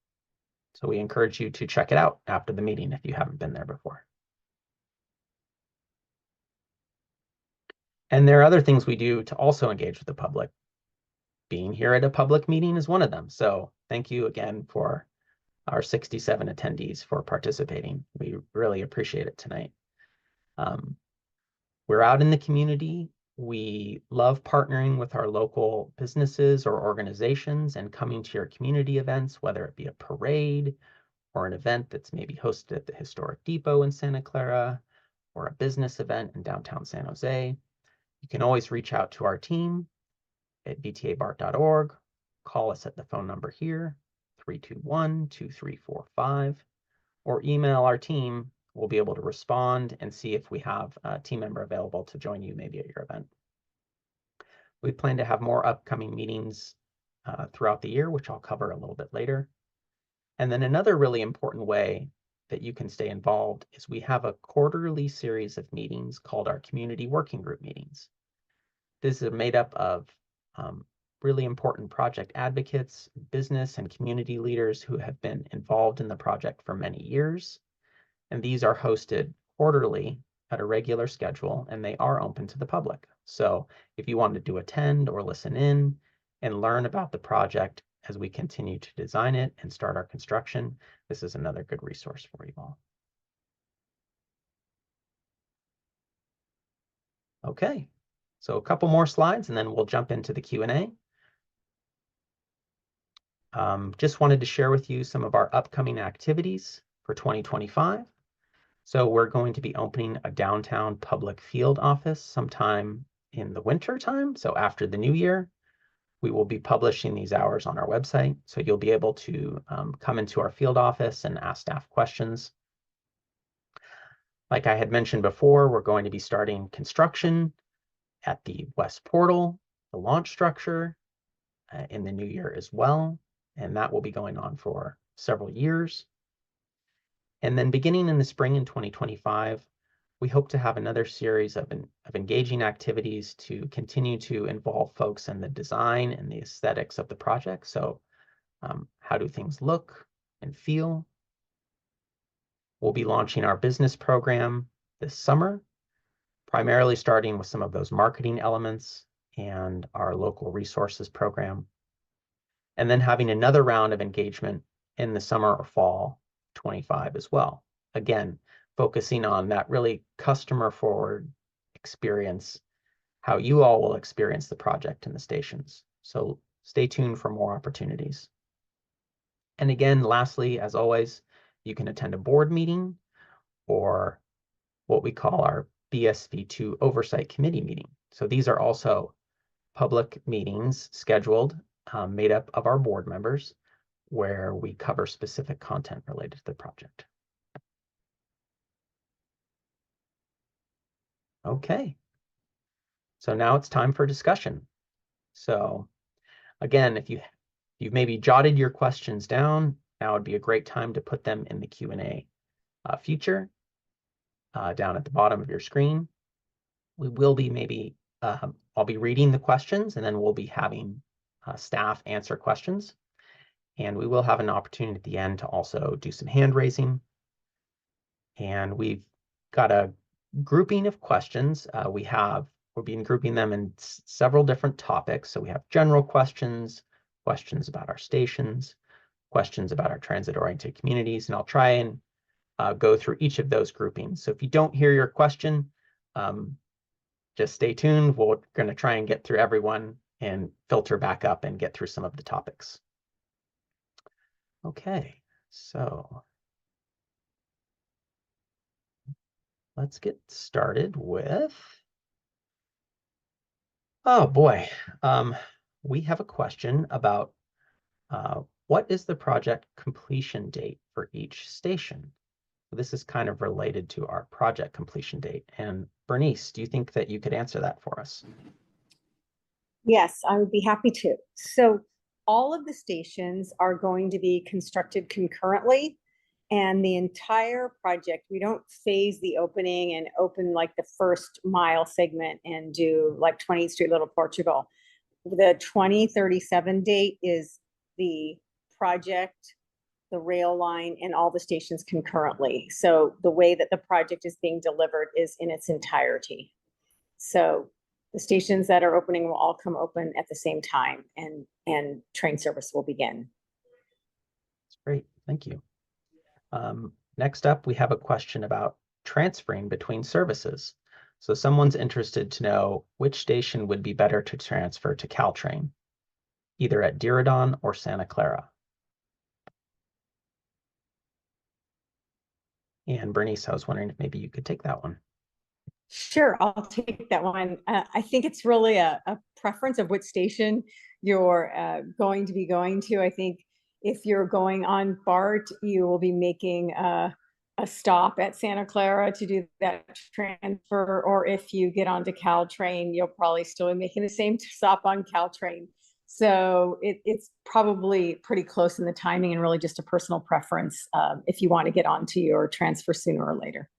So we encourage you to check it out after the meeting if you haven't been there before. And there are other things we do to also engage with the public. Being here at a public meeting is one of them. So thank you again for our 67 attendees for participating. We really appreciate it tonight. We're out in the community We love partnering with our local businesses or organizations and coming to your community events, whether it be a parade or an event that's maybe hosted at the Historic Depot in Santa Clara or a business event in downtown San Jose. You can always reach out to our team at vtabart.org. Call us at the phone number here, 321-2345, or email our team. We'll be able to respond and see if we have a team member available to join you maybe at your event. We plan to have more upcoming meetings throughout the year, which I'll cover a little bit later. And then another really important way that you can stay involved is we have a quarterly series of meetings called our community working group meetings. This is made up of really important project advocates, business and community leaders who have been involved in the project for many years. And these are hosted quarterly at a regular schedule, and they are open to the public. So if you wanted to attend or listen in and learn about the project as we continue to design it and start our construction, this is another good resource for you all. Okay, so a couple more slides and then we'll jump into the Q&A. Just wanted to share with you some of our upcoming activities for 2025. So we're going to be opening a downtown public field office sometime in the winter time. So after the new year, we will be publishing these hours on our website. So you'll be able to come into our field office and ask staff questions. Like I had mentioned before, we're going to be starting construction at the west portal, the launch structure in the new year as well. And that will be going on for several years. And then beginning in the spring in 2025, we hope to have another series of engaging activities to continue to involve folks in the design and the aesthetics of the project. So how do things look and feel? We'll be launching our business program this summer, primarily starting with some of those marketing elements and our local resources program. And then having another round of engagement in the summer or fall 25 as well. Again, focusing on that really customer forward experience, how you all will experience the project in the stations. So stay tuned for more opportunities. And again, lastly, as always, you can attend a board meeting or what we call our BSV2 Oversight Committee meeting. So these are also public meetings scheduled, made up of our board members, where we cover specific content related to the project. Okay, so now it's time for discussion. So again, if you've maybe jotted your questions down, now would be a great time to put them in the Q&A feature down at the bottom of your screen. We will be I'll be reading the questions and then we'll be having staff answer questions. And we will have an opportunity at the end to also do some hand raising. And we've got a grouping of questions. We've been grouping them in several different topics. So we have general questions, questions about our stations, questions about our transit-oriented communities, and I'll try and go through each of those groupings. So if you don't hear your question, just stay tuned. We're going to try and get through everyone and filter back up and get through some of the topics. Okay, so let's get started with, oh boy, we have a question about what is the project completion date for each station? This is kind of related to our project completion date. And Bernice, do you think that you could answer that for us? Yes, I would be happy to. So all of the stations are going to be constructed concurrently, and the entire project, we don't phase the opening and open like the first mile segment and do like 20th Street Little Portugal. The 2037 date is the project, the rail line, and all the stations concurrently. So the way that the project is being delivered is in its entirety. So the stations that are opening will all come open at the same time, and train service will begin. That's great, thank you. Next up, we have a question about transferring between services. So someone's interested to know which station would be better to transfer to Caltrain, either at Diridon or Santa Clara. And Bernice, I was wondering if maybe you could take that one. Sure, I'll take that one. I think it's really a preference of which station you're going to be going to. I think if you're going on BART, you will be making a stop at Santa Clara to do that transfer, or if you get onto Caltrain, you'll probably still be making the same stop on Caltrain. So it's probably pretty close in the timing, and really just a personal preference if you want to get onto your transfer sooner or later.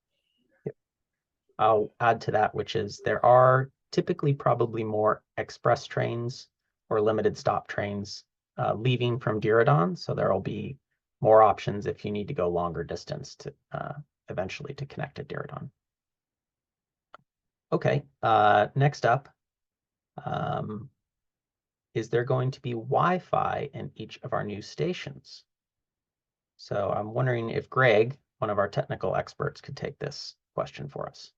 I'll add to that, which is there are typically probably more express trains or limited stop trains leaving from Diridon. So there will be more options if you need to go longer distance to eventually to connect to Diridon. Okay, next up, is there going to be Wi-Fi in each of our new stations? So I'm wondering if Greg, one of our technical experts, could take this question for us.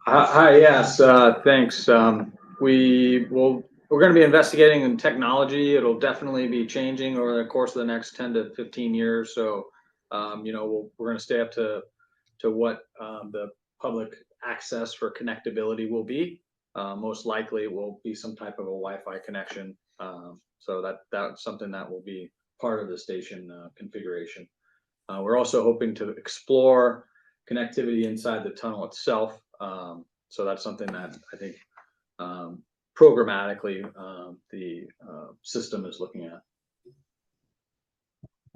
Hi, yes, thanks. We're going to be investigating in technology. It'll definitely be changing over the course of the next 10 to 15 years. So, you know, we're going to stay up to what the public access for connectability will be. Most likely it will be some type of a Wi-Fi connection. So that's something that will be part of the station configuration. We're also hoping to explore connectivity inside the tunnel itself. So that's something that I think programmatically the system is looking at.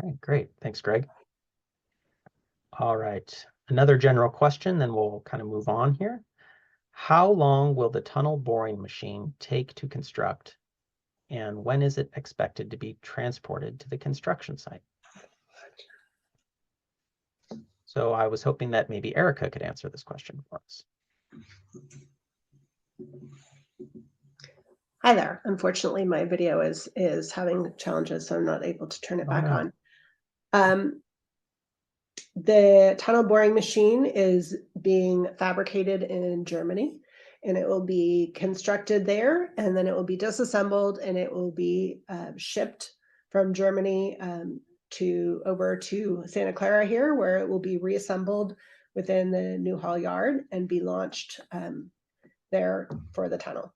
All right, great. Thanks, Greg. All right, another general question, then we'll kind of move on here. How long will the tunnel boring machine take to construct, and when is it expected to be transported to the construction site? So I was hoping that maybe Erica could answer this question for us. Hi there. Unfortunately, my video is having challenges, so I'm not able to turn it back on. The tunnel boring machine is being fabricated in Germany, and it will be constructed there, and then it will be disassembled, and it will be shipped from Germany over to Santa Clara here, where it will be reassembled within the New Hall Yard and be launched there for the tunnel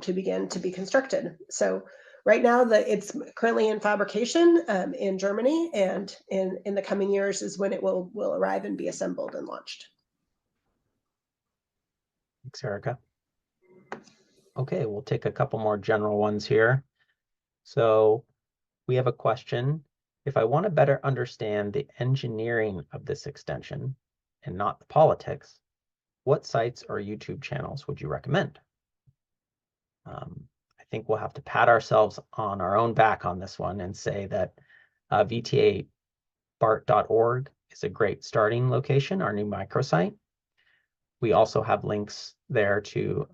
to begin to be constructed. So right now, it's currently in fabrication in Germany, and in the coming years is when it will arrive and be assembled and launched. Thanks, Erica. Okay, we'll take a couple more general ones here. So we have a question. If I want to better understand the engineering of this extension and not the politics, what sites or YouTube channels would you recommend? I think we'll have to pat ourselves on our own back on this one and say that VTA BART.org is a great starting location, our new microsite. We also have links there to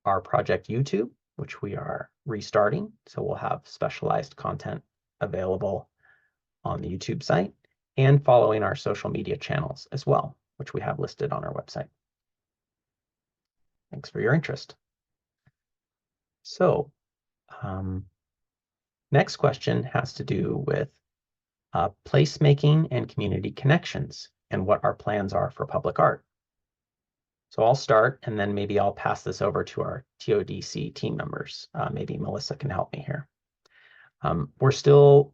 our project YouTube, which we are restarting. So we'll have specialized content available on the YouTube site and following our social media channels as well, which we have listed on our website. Thanks for your interest. So next question has to do with placemaking and community connections and what our plans are for public art. So I'll start, and then maybe I'll pass this over to our TODC team members. Maybe Melissa can help me here. We're still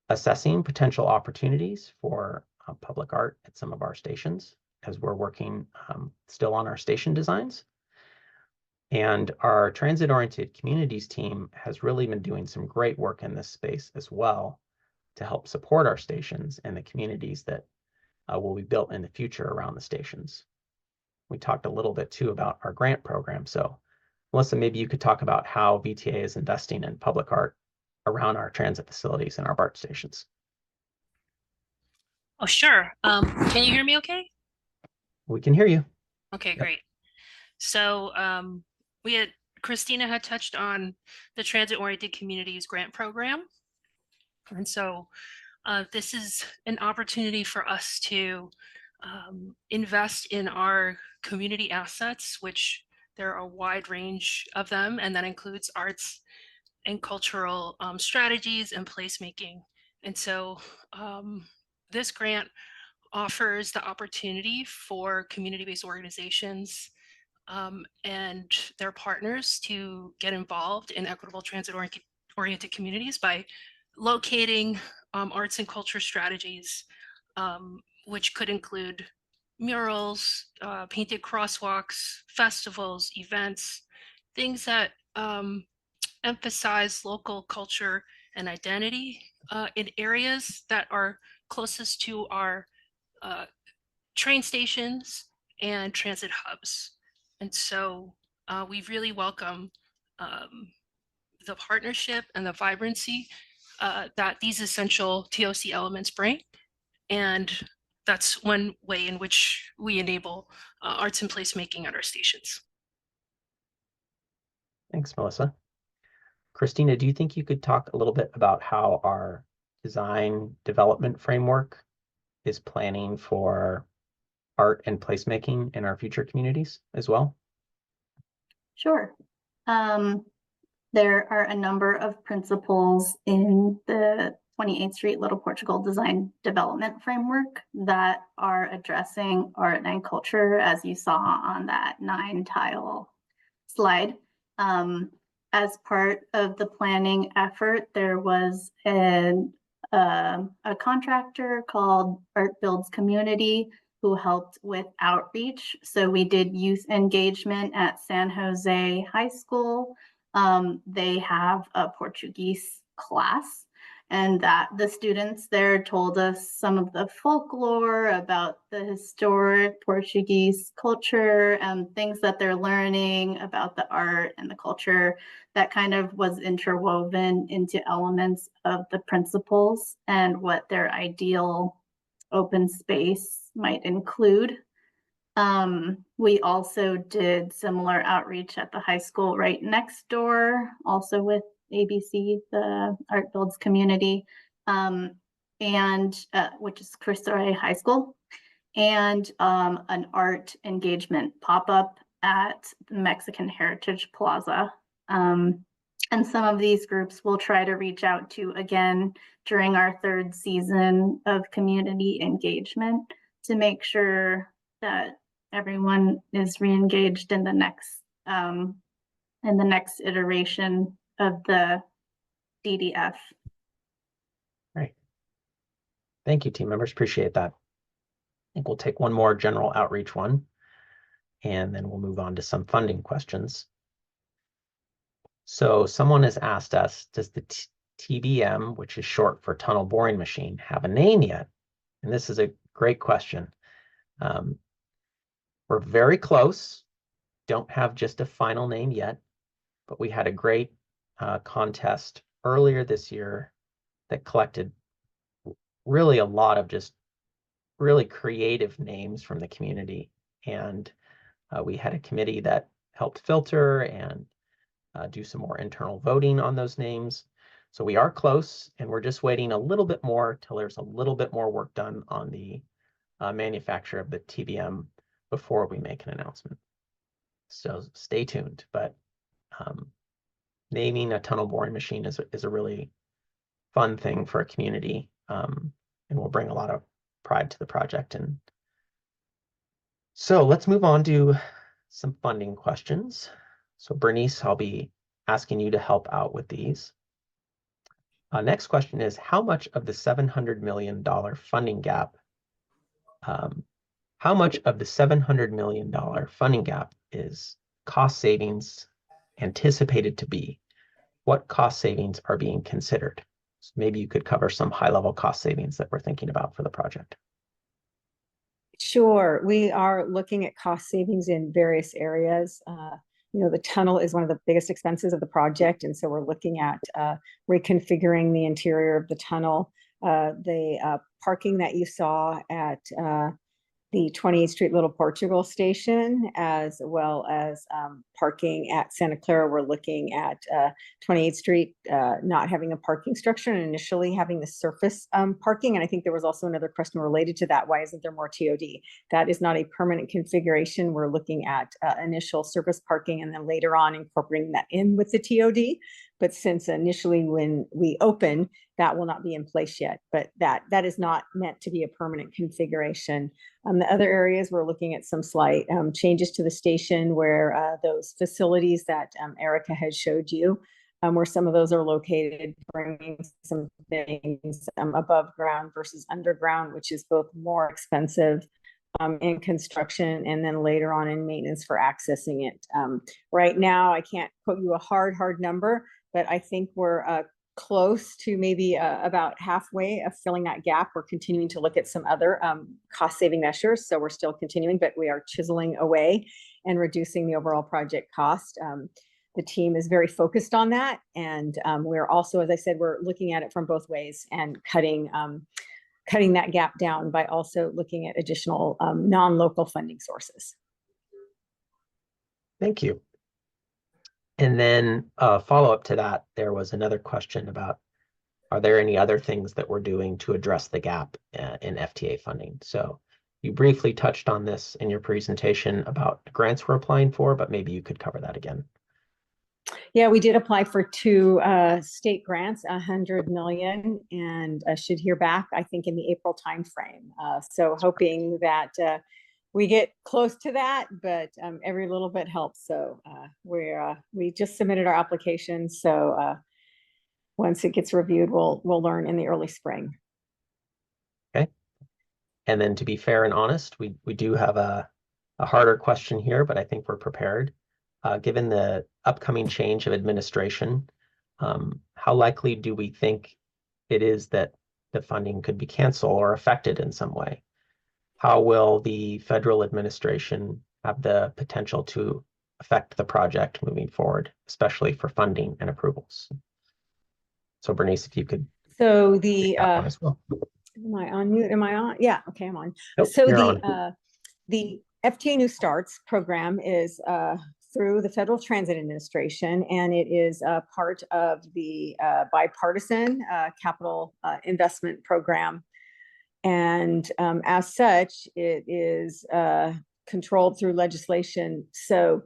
assessing potential opportunities for public art at some of our stations as we're working still on our station designs. And our transit-oriented communities team has really been doing some great work in this space as well to help support our stations and the communities that will be built in the future around the stations. We talked a little bit too about our grant program. So Melissa, maybe you could talk about how VTA is investing in public art around our transit facilities and our BART stations. Oh, sure. Can you hear me okay? We can hear you. Okay, Yep. great. So Christina had touched on the transit-oriented communities grant program. And so this is an opportunity for us to invest in our community assets, which there are a wide range of them, and that includes arts and cultural strategies and placemaking. And so this grant offers the opportunity for community-based organizations and their partners to get involved in equitable transit-oriented communities by locating arts and culture strategies, which could include murals, painted crosswalks, festivals, events, things that emphasize local culture and identity in areas that are closest to our train stations and transit hubs. And so we really welcome the partnership and the vibrancy that these essential TOC elements bring. And that's one way in which we enable arts and placemaking at our stations. Thanks, Melissa. Christina, do you think you could talk a little bit about how our design development framework is planning for art and placemaking in our future communities as well? Sure. There are a number of principles in the 28th Street Little Portugal Design Development Framework that are addressing art and culture, as you saw on that 9-tile slide. As part of the planning effort, there was a contractor called Art Builds Community who helped with outreach. So we did youth engagement at San Jose High School. They have a Portuguese class, and that the students there told us some of the folklore about the historic Portuguese culture and things that they're learning about the art and the culture that kind of was interwoven into elements of the principles and what their ideal open space might include. We also did similar outreach at the high school right next door, also with ABC, the Art Builds Community, which is Cristo Rey High School, and an art engagement pop-up at the Mexican Heritage Plaza. And some of these groups we'll try to reach out to again during our 3rd season of community engagement to make sure that everyone is re-engaged in the next iteration of the DDF. Right. Thank you, team members. Appreciate that. I think we'll take one more general outreach one, and then we'll move on to some funding questions. So someone has asked us, does the TBM, which is short for tunnel boring machine, have a name yet? And this is a great question. We're very close, don't have just a final name yet, but we had a great contest earlier this year that collected really a lot of just really creative names from the community. And we had a committee that helped filter and do some more internal voting on those names. So we are close, and we're just waiting a little bit more till there's a little bit more work done on the manufacture of the TBM before we make an announcement. So stay tuned, but naming a tunnel boring machine is a really fun thing for a community, and will bring a lot of pride to the project. And so let's move on to some funding questions. So Bernice, I'll be asking you to help out with these. Next question is, how much of the $700 million funding gap, how much of the $700 million funding gap is cost savings anticipated to be? What cost savings are being considered? So maybe you could cover some high-level cost savings that we're thinking about for the project. Sure. We are looking at cost savings in various areas. The tunnel is one of the biggest expenses of the project, and so we're looking at reconfiguring the interior of the tunnel. The parking that you saw at the 28th Street Little Portugal station, as well as parking at Santa Clara. We're looking at 28th Street not having a parking structure and initially having the surface parking. And I think there was also another question related to that. Why isn't there more TOD? That is not a permanent configuration. We're looking at initial surface parking and then later on incorporating that in with the TOD. But since initially when we open, that will not be in place yet, but that is not meant to be a permanent configuration. The other areas, we're looking at some slight changes to the station where those facilities that Erica has showed you, where some of those are located, bringing some things above ground versus underground, which is both more expensive in construction and then later on in maintenance for accessing it. Right now, I can't quote you a hard number, but I think we're close to maybe about halfway of filling that gap. We're continuing to look at some other cost-saving measures, so we're still continuing, but we are chiseling away and reducing the overall project cost. The team is very focused on that, and we're also, as I said, we're looking at it from both ways and cutting that gap down by also looking at additional non-local funding sources. Thank you. And then follow up to that, there was another question about, are there any other things that we're doing to address the gap in FTA funding? So you briefly touched on this in your presentation about grants we're applying for, but maybe you could cover that again. Yeah, we did apply for 2 state grants, $100 million, and should hear back, I think, in the April timeframe. So hoping that we get close to that, but every little bit helps. So we just submitted our application. So once it gets reviewed, we'll learn in the early spring. Okay. And then to be fair and honest, we do have a harder question here, but I think we're prepared. Given the upcoming change of administration, how likely do we think it is that the funding could be canceled or affected in some way? How will the federal administration have the potential to affect the project moving forward, especially for funding and approvals? So Bernice, if you could. So the, as well. am I on mute? Am I on? Yeah, okay, I'm on. Nope, So you're the FTA New Starts program is through the Federal Transit Administration, and it is part of the bipartisan capital investment program. And as such, it is controlled through legislation. So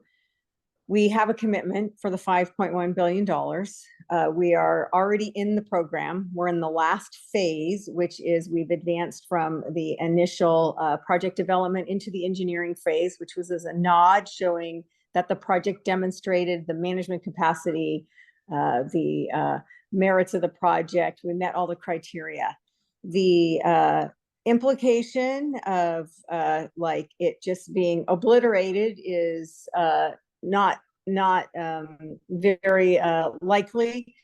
we have a commitment for the $5.1 billion. We are already in the program. We're in the last phase, which is we've advanced from the initial project development into the engineering phase, which was as a nod showing that the project demonstrated the management capacity, the merits of the project. We met all the criteria. The implication of like it just being obliterated is not very likely.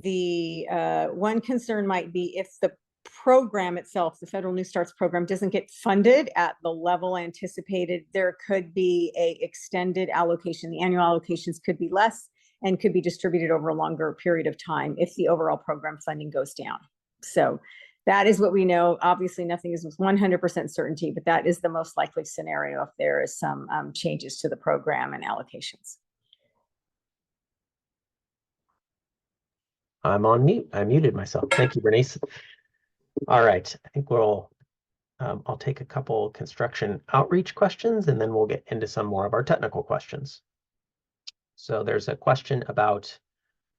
The one concern might be if the program itself, the Federal New Starts program, doesn't get funded at the level anticipated, there could be a extended allocation. The annual allocations could be less and could be distributed over a longer period of time if the overall program funding goes down. So that is what we know. Obviously, nothing is with 100% certainty, but that is the most likely scenario if there is some changes to the program and allocations. I'm on mute. I muted myself. Thank you, Bernice. All right, I think I'll take a couple construction outreach questions and then we'll get into some more of our technical questions. So there's a question about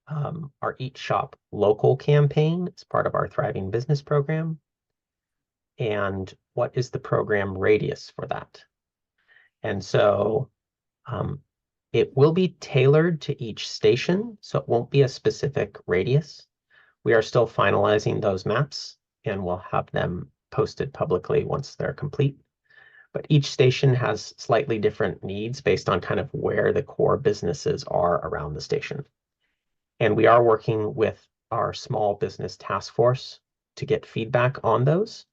our Eat Shop Local campaign. It's part of our Thriving Business program. And what is the program radius for that? And so it will be tailored to each station, so it won't be a specific radius. We are still finalizing those maps and we'll have them posted publicly once they're complete. But each station has slightly different needs based on kind of where the core businesses are around the station. And we are working with our small business task force to get feedback on those.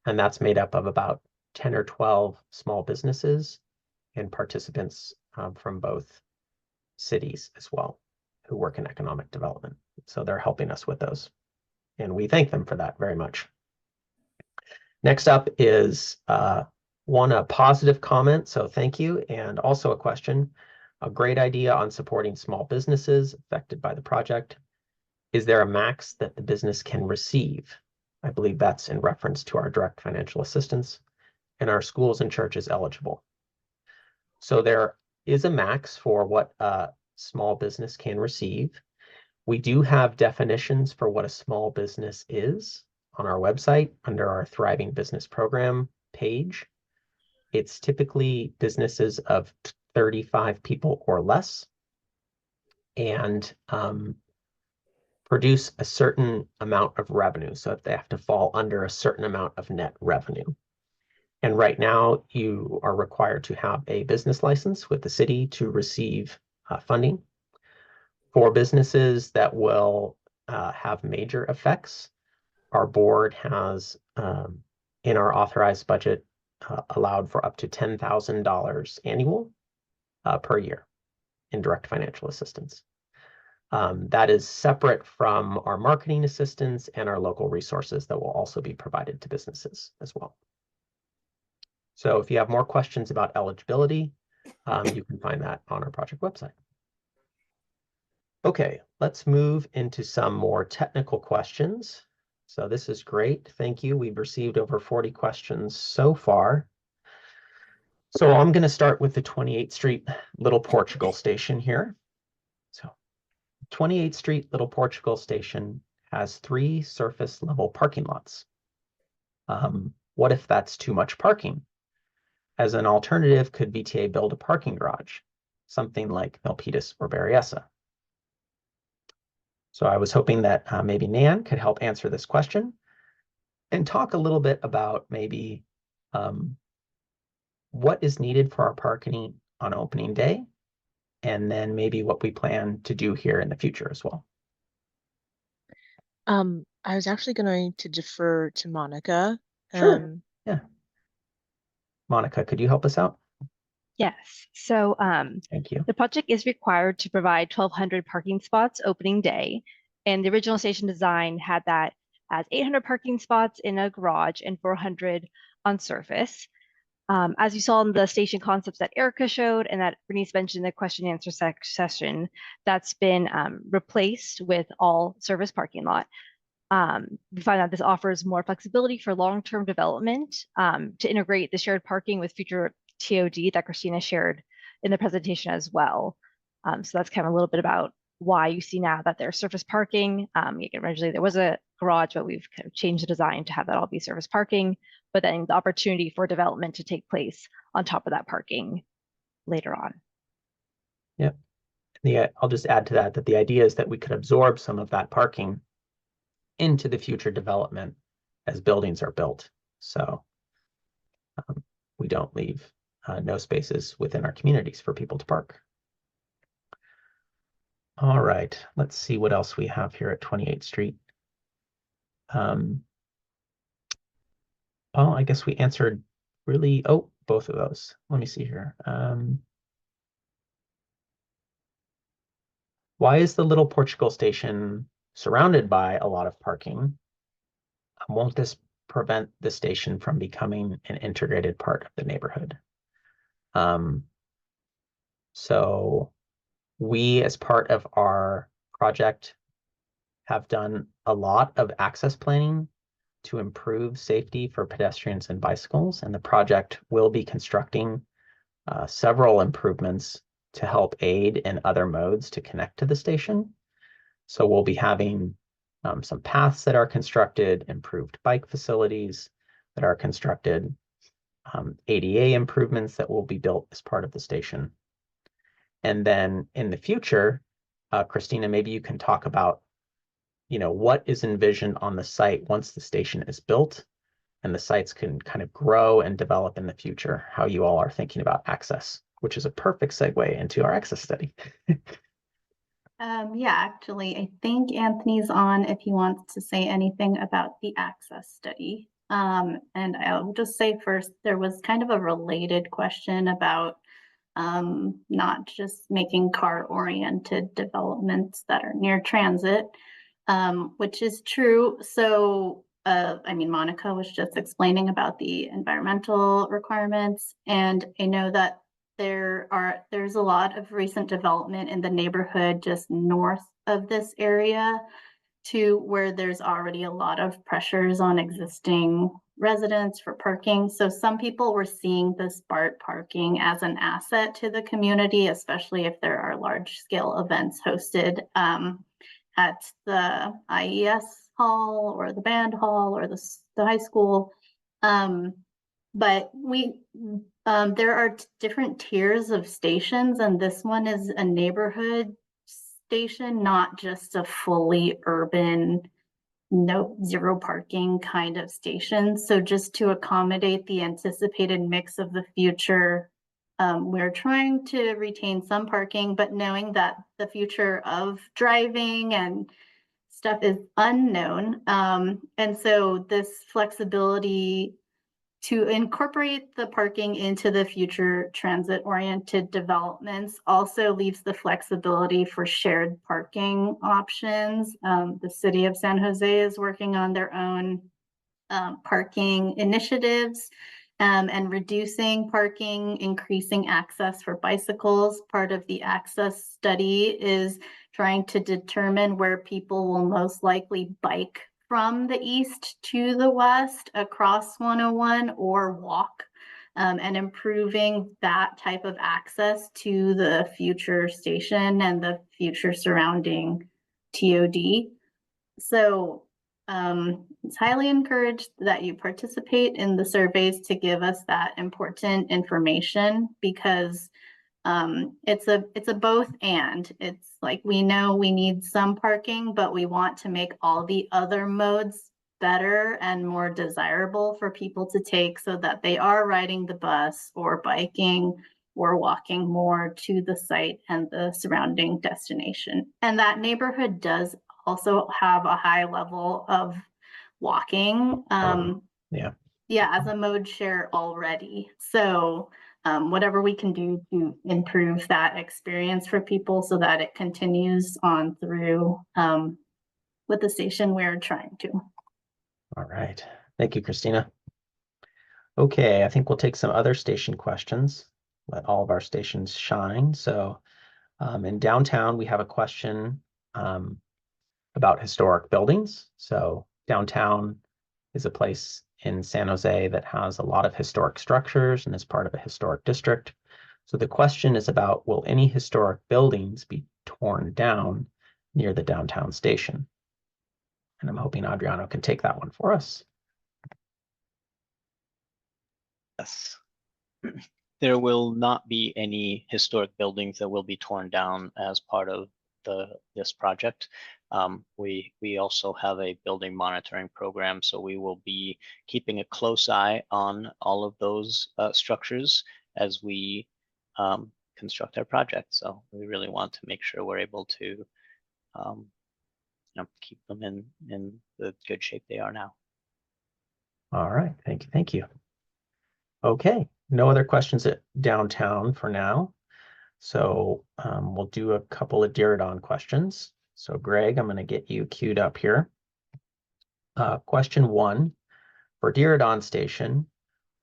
And that's made up of about 10 or 12 small businesses and participants from both cities as well who work in economic development. So they're helping us with those. And we thank them for that very much. Next up is A positive comment, so thank you, and also a question. A great idea on supporting small businesses affected by the project. Is there a max that the business can receive? I believe that's in reference to our direct financial assistance, and our schools and churches eligible. So there is a max for what a small business can receive. We do have definitions for what a small business is on our website under our Thriving Business Program page. It's typically businesses of 35 people or less and produce a certain amount of revenue. So if they have to fall under a certain amount of net revenue. And right now you are required to have a business license with the city to receive funding. For businesses that will have major effects, our board has in our authorized budget allowed for up to $10,000 annual per year in direct financial assistance. That is separate from our marketing assistance and our local resources that will also be provided to businesses as well. So if you have more questions about eligibility, you can find that on our project website. Okay, let's move into some more technical questions. So this is great. Thank you. We've received over 40 questions so far. So I'm going to start with the 28th Street Little Portugal station here. So 28th Street Little Portugal station has 3 surface level parking lots. What if that's too much parking? As an alternative, could VTA build a parking garage, something like Milpitas or Berryessa? So I was hoping that maybe Nan could help answer this question and talk a little bit about maybe what is needed for our parking on opening day, and then maybe what we plan to do here in the future as well. I was actually going to defer to Monica. Sure. Yeah. Monica, could you help us out? Yes. So Thank you. the project is required to provide 1,200 parking spots opening day. And the original station design had that as 800 parking spots in a garage and 400 on surface. As you saw in the station concepts that Erica showed and that Bernice mentioned in the question and answer session, that's been replaced with all service parking lot. We find that this offers more flexibility for long-term development to integrate the shared parking with future TOD that Christina shared in the presentation as well. So that's kind of a little bit about why you see now that there's surface parking. Originally there was a garage, but we've kind of changed the design to have that all be surface parking, but then the opportunity for development to take place on top of that parking later on. Yep. I'll just add to that the idea is that we could absorb some of that parking into the future development as buildings are built. So we don't leave no spaces within our communities for people to park. All right, let's see what else we have here at 28th Street. Well, I guess we answered both of those. Let me see here. Why is the Little Portugal station surrounded by a lot of parking? Won't this prevent the station from becoming an integrated part of the neighborhood? So we, as part of our project, have done a lot of access planning to improve safety for pedestrians and bicycles, and the project will be constructing several improvements to help aid in other modes to connect to the station. So we'll be having some paths that are constructed, improved bike facilities that are constructed, ADA improvements that will be built as part of the station. And then in the future, Christina, maybe you can talk about, what is envisioned on the site once the station is built and the sites can kind of grow and develop in the future, how you all are thinking about access, which is a perfect segue into our access study. Yeah, actually, I think Anthony's on if he wants to say anything about the access study. And I'll just say first, there was kind of a related question about not just making car-oriented developments that are near transit, which is true. So I mean, Monica was just explaining about the environmental requirements, and I know that there's a lot of recent development in the neighborhood just north of this area to where there's already a lot of pressures on existing residents for parking. So some people were seeing this BART parking as an asset to the community, especially if there are large scale events hosted at the IES hall or the band hall or the high school. But there are different tiers of stations, and this one is a neighborhood station, not just a fully urban, no zero parking kind of station. So just to accommodate the anticipated mix of the future, we're trying to retain some parking, but knowing that the future of driving and stuff is unknown. And so this flexibility to incorporate the parking into the future transit-oriented developments also leaves the flexibility for shared parking options. The city of San Jose is working on their own parking initiatives and reducing parking, increasing access for bicycles. Part of the access study is trying to determine where people will most likely bike from the east to the west across 101 or walk, and improving that type of access to the future station and the future surrounding TOD. So it's highly encouraged that you participate in the surveys to give us that important information, because it's a both and. It's like, we know we need some parking, but we want to make all the other modes better and more desirable for people to take, so that they are riding the bus or biking or walking more to the site and the surrounding destination. And that neighborhood does also have a high level of walking. Yeah, as a mode share already. So whatever we can do to improve that experience for people so that it continues on through with the station we're trying to. All right. Thank you, Christina. Okay, I think we'll take some other station questions. Let all of our stations shine. So in downtown, we have a question about historic buildings. So downtown is a place in San Jose that has a lot of historic structures and is part of a historic district. So the question is about, will any historic buildings be torn down near the downtown station? And I'm hoping Adriano can take that one for us. Yes. There will not be any historic buildings that will be torn down as part of this project. We also have a building monitoring program, so we will be keeping a close eye on all of those structures as we construct our project. So we really want to make sure we're able to keep them in the good shape they are now. All right, thank you. Okay, no other questions at downtown for now. So we'll do a couple of Diridon questions. So Greg, I'm going to get you queued up here. Question 1, for Diridon Station,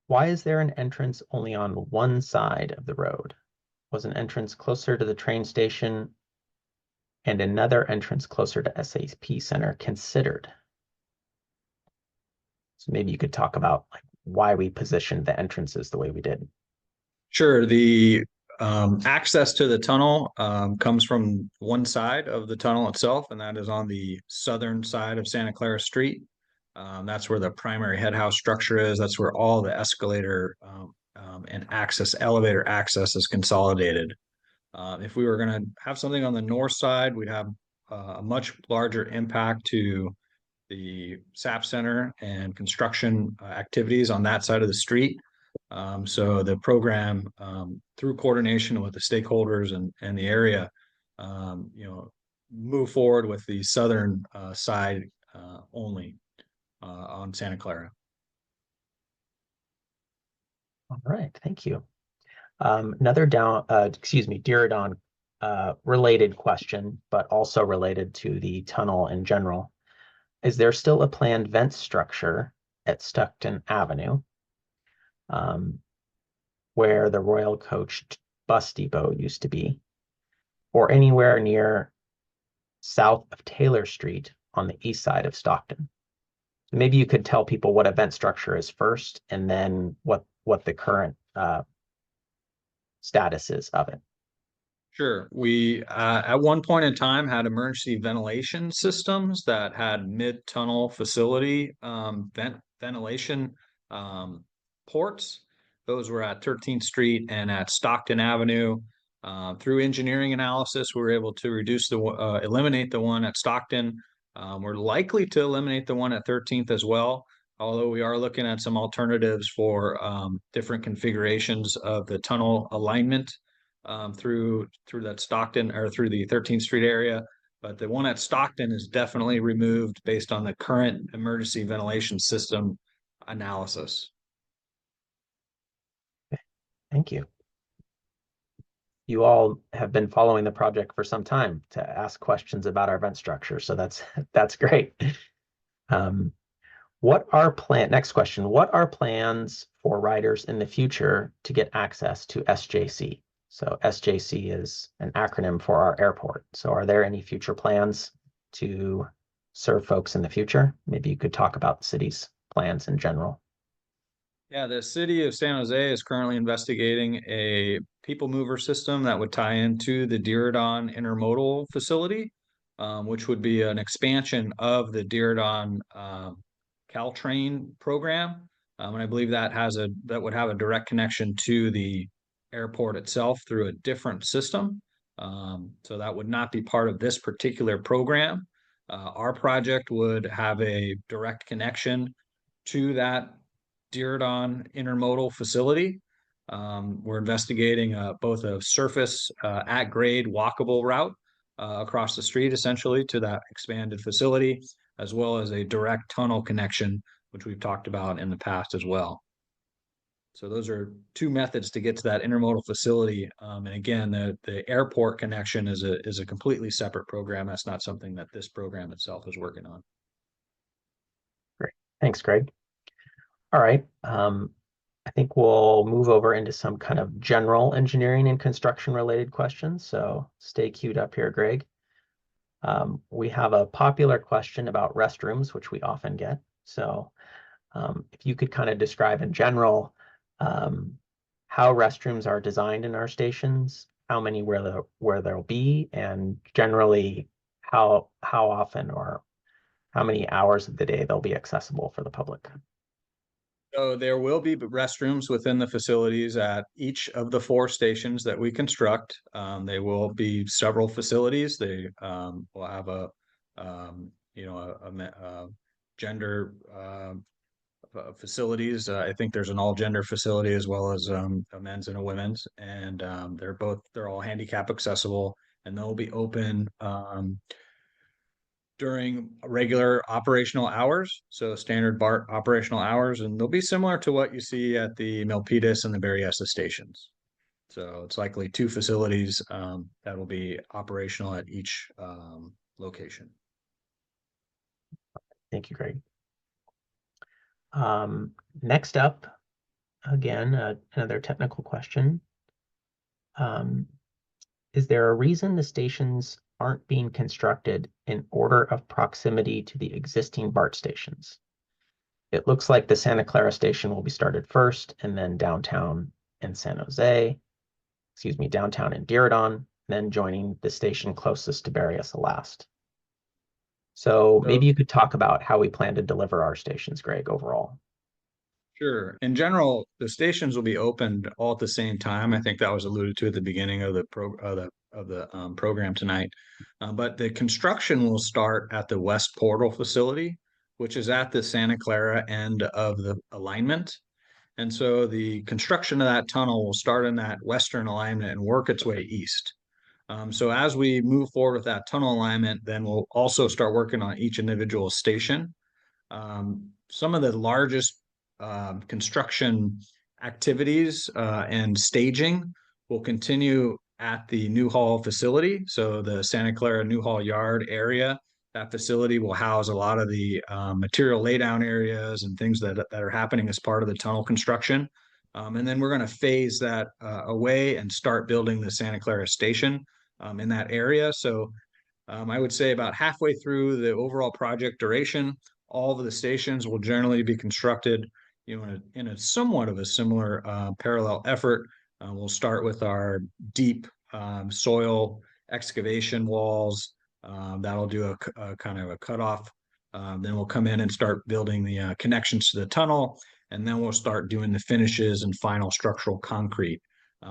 why is there an entrance only on one side of the road? Was an entrance closer to the train station and another entrance closer to SAP Center considered? So maybe you could talk about like why we positioned the entrances the way we did. Sure. The access to the tunnel comes from one side of the tunnel itself, and that is on the southern side of Santa Clara Street. That's where the primary head house structure is. That's where all the escalator and elevator access is consolidated. If we were going to have something on the north side, we'd have a much larger impact to the SAP Center and construction activities on that side of the street. So the program, through coordination with the stakeholders and the area, move forward with the southern side only on Santa Clara. All right, thank you. Another Diridon related question, but also related to the tunnel in general. is there still a planned vent structure at Stockton Avenue where the Royal Coach bus depot used to be, or anywhere near south of Taylor Street on the east side of Stockton? Maybe you could tell people what a vent structure is first, and then what the current status is of it. Sure. We, at one point in time, had emergency ventilation systems that had mid-tunnel facility ventilation ports. Those were at 13th Street and at Stockton Avenue. Through engineering analysis, we were able to eliminate the one at Stockton. We're likely to eliminate the one at 13th as well, although we are looking at some alternatives for different configurations of the tunnel alignment through that Stockton or through the 13th Street area. But the one at Stockton is definitely removed based on the current emergency ventilation system analysis. Thank you. You all have been following the project for some time to ask questions about our vent structure, so that's great. Next question, what are plans for riders in the future to get access to SJC? So SJC is an acronym for our airport. So are there any future plans to serve folks in the future? Maybe you could talk about the city's plans in general. Yeah, the city of San Jose is currently investigating a people mover system that would tie into the Diridon intermodal facility, which would be an expansion of the Diridon Caltrain program. And I believe that would have a direct connection to the airport itself through a different system. So that would not be part of this particular program. Our project would have a direct connection to that Diridon intermodal facility. We're investigating both a surface at grade walkable route across the street essentially to that expanded facility, as well as a direct tunnel connection, which we've talked about in the past as well. So those are two methods to get to that intermodal facility. And again, the airport connection is a completely separate program. That's not something that this program itself is working on. Great. Thanks, Greg. All right. I think we'll move over into some kind of general engineering and construction related questions. So stay queued up here, Greg. We have a popular question about restrooms, which we often get. So if you could kind of describe in general how restrooms are designed in our stations, how many where there'll be, and generally how often or how many hours of the day they'll be accessible for the public. So there will be restrooms within the facilities at each of the 4 stations that we construct. They will be several facilities. They will have a gender facilities. I think there's an all gender facility as well as a men's and a women's, and they're all handicap accessible, and they'll be open during regular operational hours, so standard BART operational hours, and they'll be similar to what you see at the Milpitas and the Berryessa stations. So it's likely 2 facilities that will be operational at each location. Thank you, Greg. Next up, again, another technical question. Is there a reason the stations aren't being constructed in order of proximity to the existing BART stations? It looks like the Santa Clara station will be started first, and then downtown in San Jose, downtown in Diridon, then joining the station closest to Berryessa last. So maybe you could talk about how we plan to deliver our stations, Greg, overall. Sure. In general, the stations will be opened all at the same time. I think that was alluded to at the beginning of the program tonight. But the construction will start at the West Portal facility, which is at the Santa Clara end of the alignment. And so the construction of that tunnel will start in that western alignment and work its way east. So as we move forward with that tunnel alignment, then we'll also start working on each individual station. Some of the largest construction activities and staging will continue at the Newhall facility. So the Santa Clara Newhall Yard area That facility will house a lot of the material laydown areas and things that are happening as part of the tunnel construction. And then we're going to phase that away and start building the Santa Clara station in that area. So I would say about halfway through the overall project duration, all of the stations will generally be constructed, in a somewhat of a similar parallel effort. We'll start with our deep soil excavation walls. That'll do a kind of a cutoff. Then we'll come in and start building the connections to the tunnel, and then we'll start doing the finishes and final structural concrete.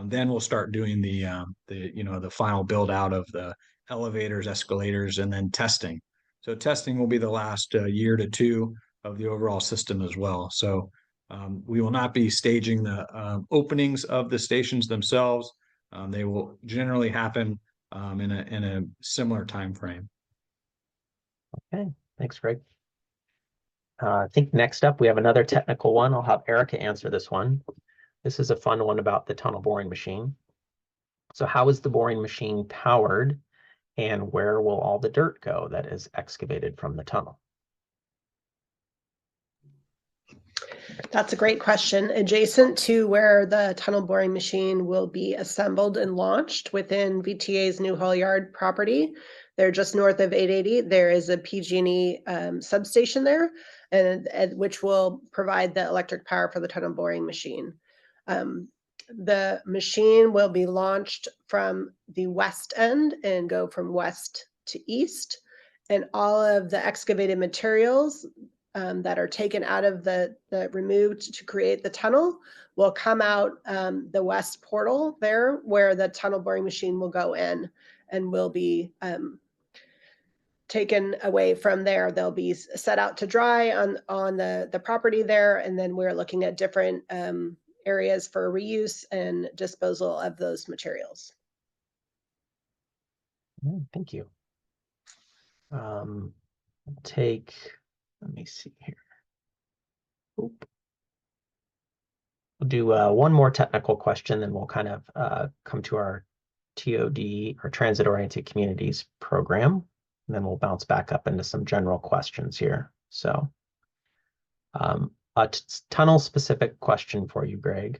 Then we'll start doing the final build out of the elevators, escalators, and then testing. So testing will be the last year to two of the overall system as well. So we will not be staging the openings of the stations themselves. They will generally happen in a similar time frame. Okay, thanks, Greg. I think next up we have another technical one. I'll have Erica answer this one. This is a fun one about the tunnel boring machine. So how is the boring machine powered, and where will all the dirt go that is excavated from the tunnel? That's a great question. Adjacent to where the tunnel boring machine will be assembled and launched within VTA's New Hall Yard property, they're just north of 880. There is a PG&E substation there, and which will provide the electric power for the tunnel boring machine. The machine will be launched from the west end and go from west to east, and all of the excavated materials that are taken out of the removed to create the tunnel will come out the west portal there, where the tunnel boring machine will go in and will be taken away from there. They'll be set out to dry on the property there, and then we're looking at different areas for reuse and disposal of those materials. Thank you. Let me see here. Oop. We'll do one more technical question, then we'll kind of come to our TOD, or Transit Oriented Communities program, and then we'll bounce back up into some general questions here. So a tunnel specific question for you, Greg.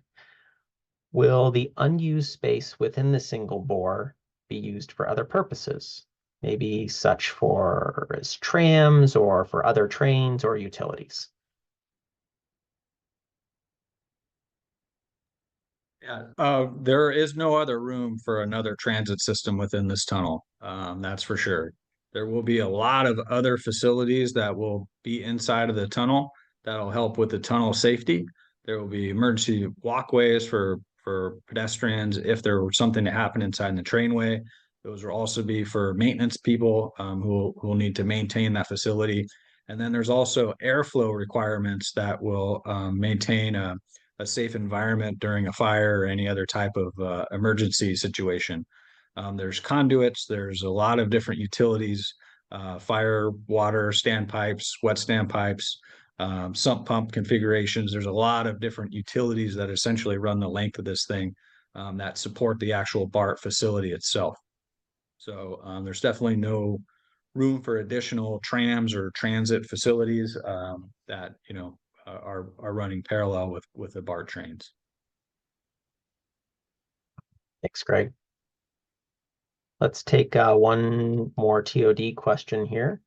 Will the unused space within the single bore be used for other purposes? Maybe such for as trams or for other trains or utilities? Yeah, there is no other room for another transit system within this tunnel. That's for sure. There will be a lot of other facilities that will be inside of the tunnel that'll help with the tunnel safety. There will be emergency walkways for pedestrians if there were something to happen inside the trainway. Those will also be for maintenance people who will need to maintain that facility. And then there's also airflow requirements that will maintain a safe environment during a fire or any other type of emergency situation. There's conduits, there's a lot of different utilities, fire, water, standpipes, wet standpipes, sump pump configurations. There's a lot of different utilities that essentially run the length of this thing that support the actual BART facility itself. So there's definitely no room for additional trams or transit facilities that, are running parallel with the BART trains. Thanks, Greg. Let's take one more TOD question here.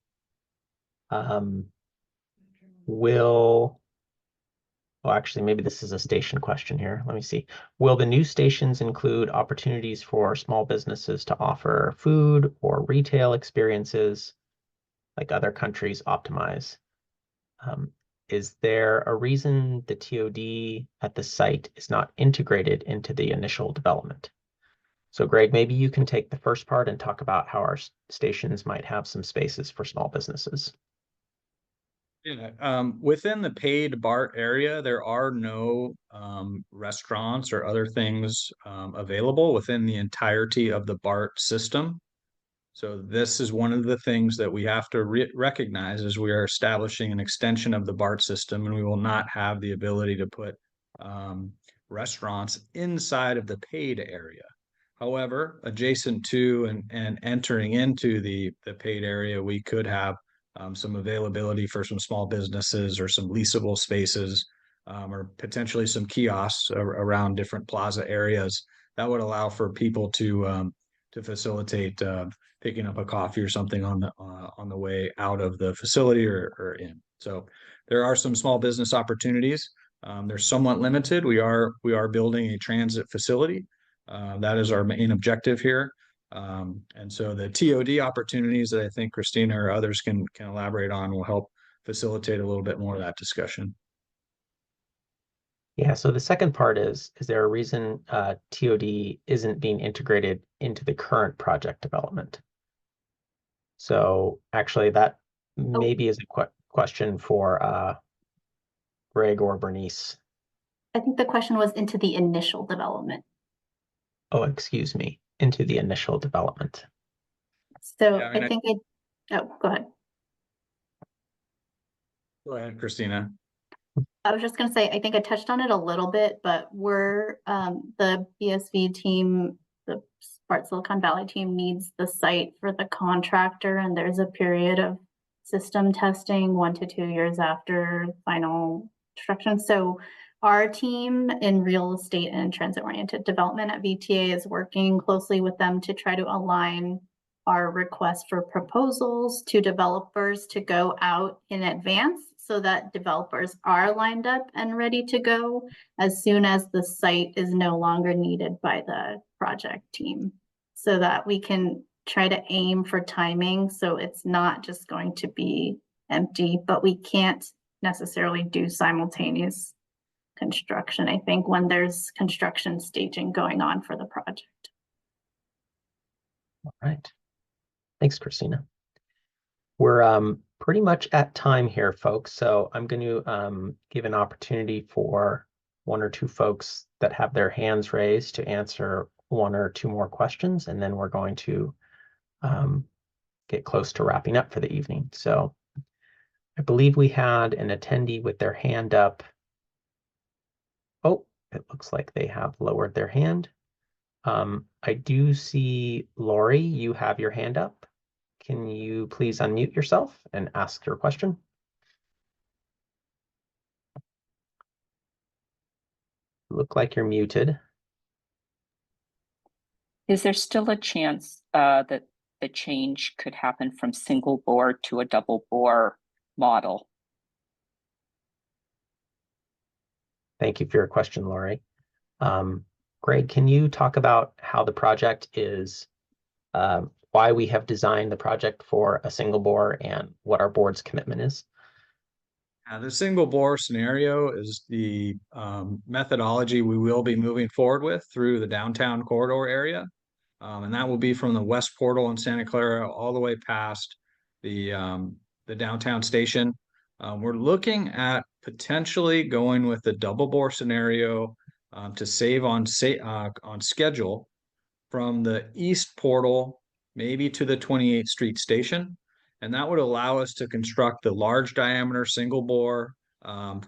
Actually, maybe this is a station question here. Let me see. Will the new stations include opportunities for small businesses to offer food or retail experiences like other countries optimize? Is there a reason the TOD at the site is not integrated into the initial development? So Greg, maybe you can take the first part and talk about how our stations might have some spaces for small businesses. Yeah, within the paid BART area, there are no restaurants or other things available within the entirety of the BART system. So this is one of the things that we have to recognize as we are establishing an extension of the BART system, and we will not have the ability to put restaurants inside of the paid area. However, adjacent to and entering into the paid area, we could have some availability for some small businesses or some leasable spaces, or potentially some kiosks around different plaza areas that would allow for people to facilitate picking up a coffee or something on the way out of the facility or in. So there are some small business opportunities. They're somewhat limited. We are building a transit facility. That is our main objective here. And so the TOD opportunities that I think Christina or others can elaborate on will help facilitate a little bit more of that discussion. Yeah, so the second part is there a reason TOD isn't being integrated into the current project development? So actually that maybe is a question for Greg or Bernice. I think the question was into the initial development. Oh, excuse me, into the initial development. So Yeah, I think oh, go ahead. Go ahead, Christina. I was just going to say, I think I touched on it a little bit, but we're the BSV team, the BART Silicon Valley team needs the site for the contractor, and there's a period of system testing 1 to 2 years after final construction. So our team in real estate and transit-oriented development at VTA is working closely with them to try to align our request for proposals to developers to go out in advance so that developers are lined up and ready to go as soon as the site is no longer needed by the project team, so that we can try to aim for timing so it's not just going to be empty, but we can't necessarily do simultaneous construction, I think, when there's construction staging going on for the project. All right. Thanks, Christina. We're pretty much at time here, folks. So I'm going to give an opportunity for 1 or 2 folks that have their hands raised to answer 1 or 2 more questions, and then we're going to get close to wrapping up for the evening. So I believe we had an attendee with their hand up. Oh, it looks like they have lowered their hand. I do see Lori, you have your hand up. Can you please unmute yourself and ask your question? Look like you're muted. Is there still a chance that the change could happen from single bore to a double bore model? Thank you for your question, Lori. Greg, can you talk about how the project is, why we have designed the project for a single bore and what our board's commitment is? The single bore scenario is the methodology we will be moving forward with through the downtown corridor area. And that will be from the West Portal in Santa Clara all the way past the downtown station. We're looking at potentially going with the double bore scenario to save on schedule from the East Portal maybe to the 28th Street station. And that would allow us to construct the large diameter single bore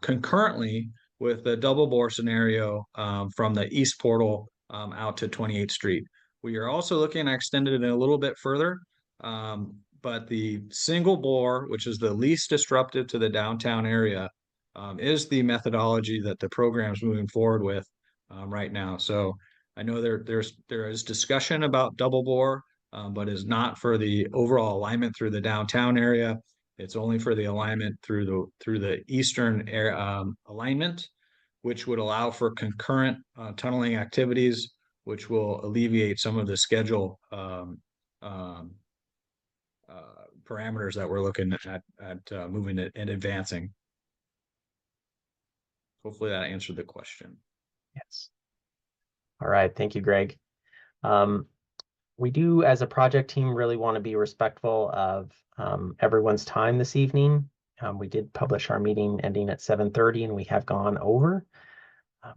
concurrently with the double bore scenario from the East Portal out to 28th Street. We are also looking at extending it a little bit further, but the single bore, which is the least disruptive to the downtown area, is the methodology that the program is moving forward with right now. So I know there is discussion about double bore, but is not for the overall alignment through the downtown area. It's only for the alignment through the eastern alignment, which would allow for concurrent tunneling activities, which will alleviate some of the schedule parameters that we're looking at moving it and advancing. Hopefully that answered the question. Yes. All right, thank you, Greg. We do, as a project team, really want to be respectful of everyone's time this evening. We did publish our meeting ending at 7:30, and we have gone over. I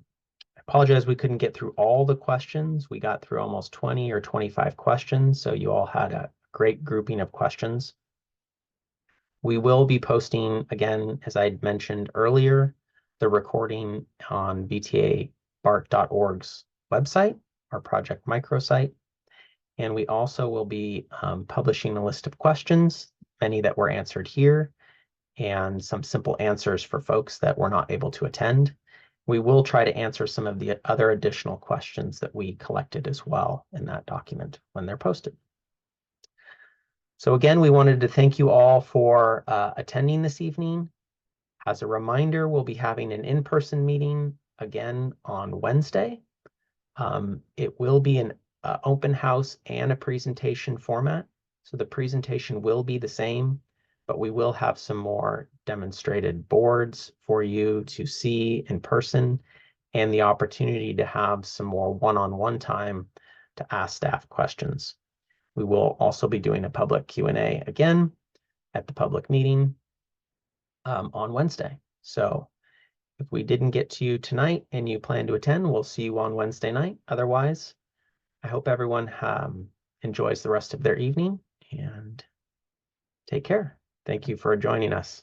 apologize we couldn't get through all the questions. We got through almost 20 or 25 questions, so you all had a great grouping of questions. We will be posting, again, as I mentioned earlier, the recording on VTA BART.org's website. our project microsite. And we also will be publishing a list of questions, many that were answered here, and some simple answers for folks that were not able to attend. We will try to answer some of the other additional questions that we collected as well in that document when they're posted. So again, we wanted to thank you all for attending this evening. As a reminder, we'll be having an in-person meeting again on Wednesday. It will be an open house and a presentation format. So the presentation will be the same, but we will have some more demonstrated boards for you to see in person and the opportunity to have some more one-on-one time to ask staff questions. We will also be doing a public Q&A again at the public meeting on Wednesday. So if we didn't get to you tonight and you plan to attend, we'll see you on Wednesday night. Otherwise, I hope everyone enjoys the rest of their evening and take care. Thank you for joining us.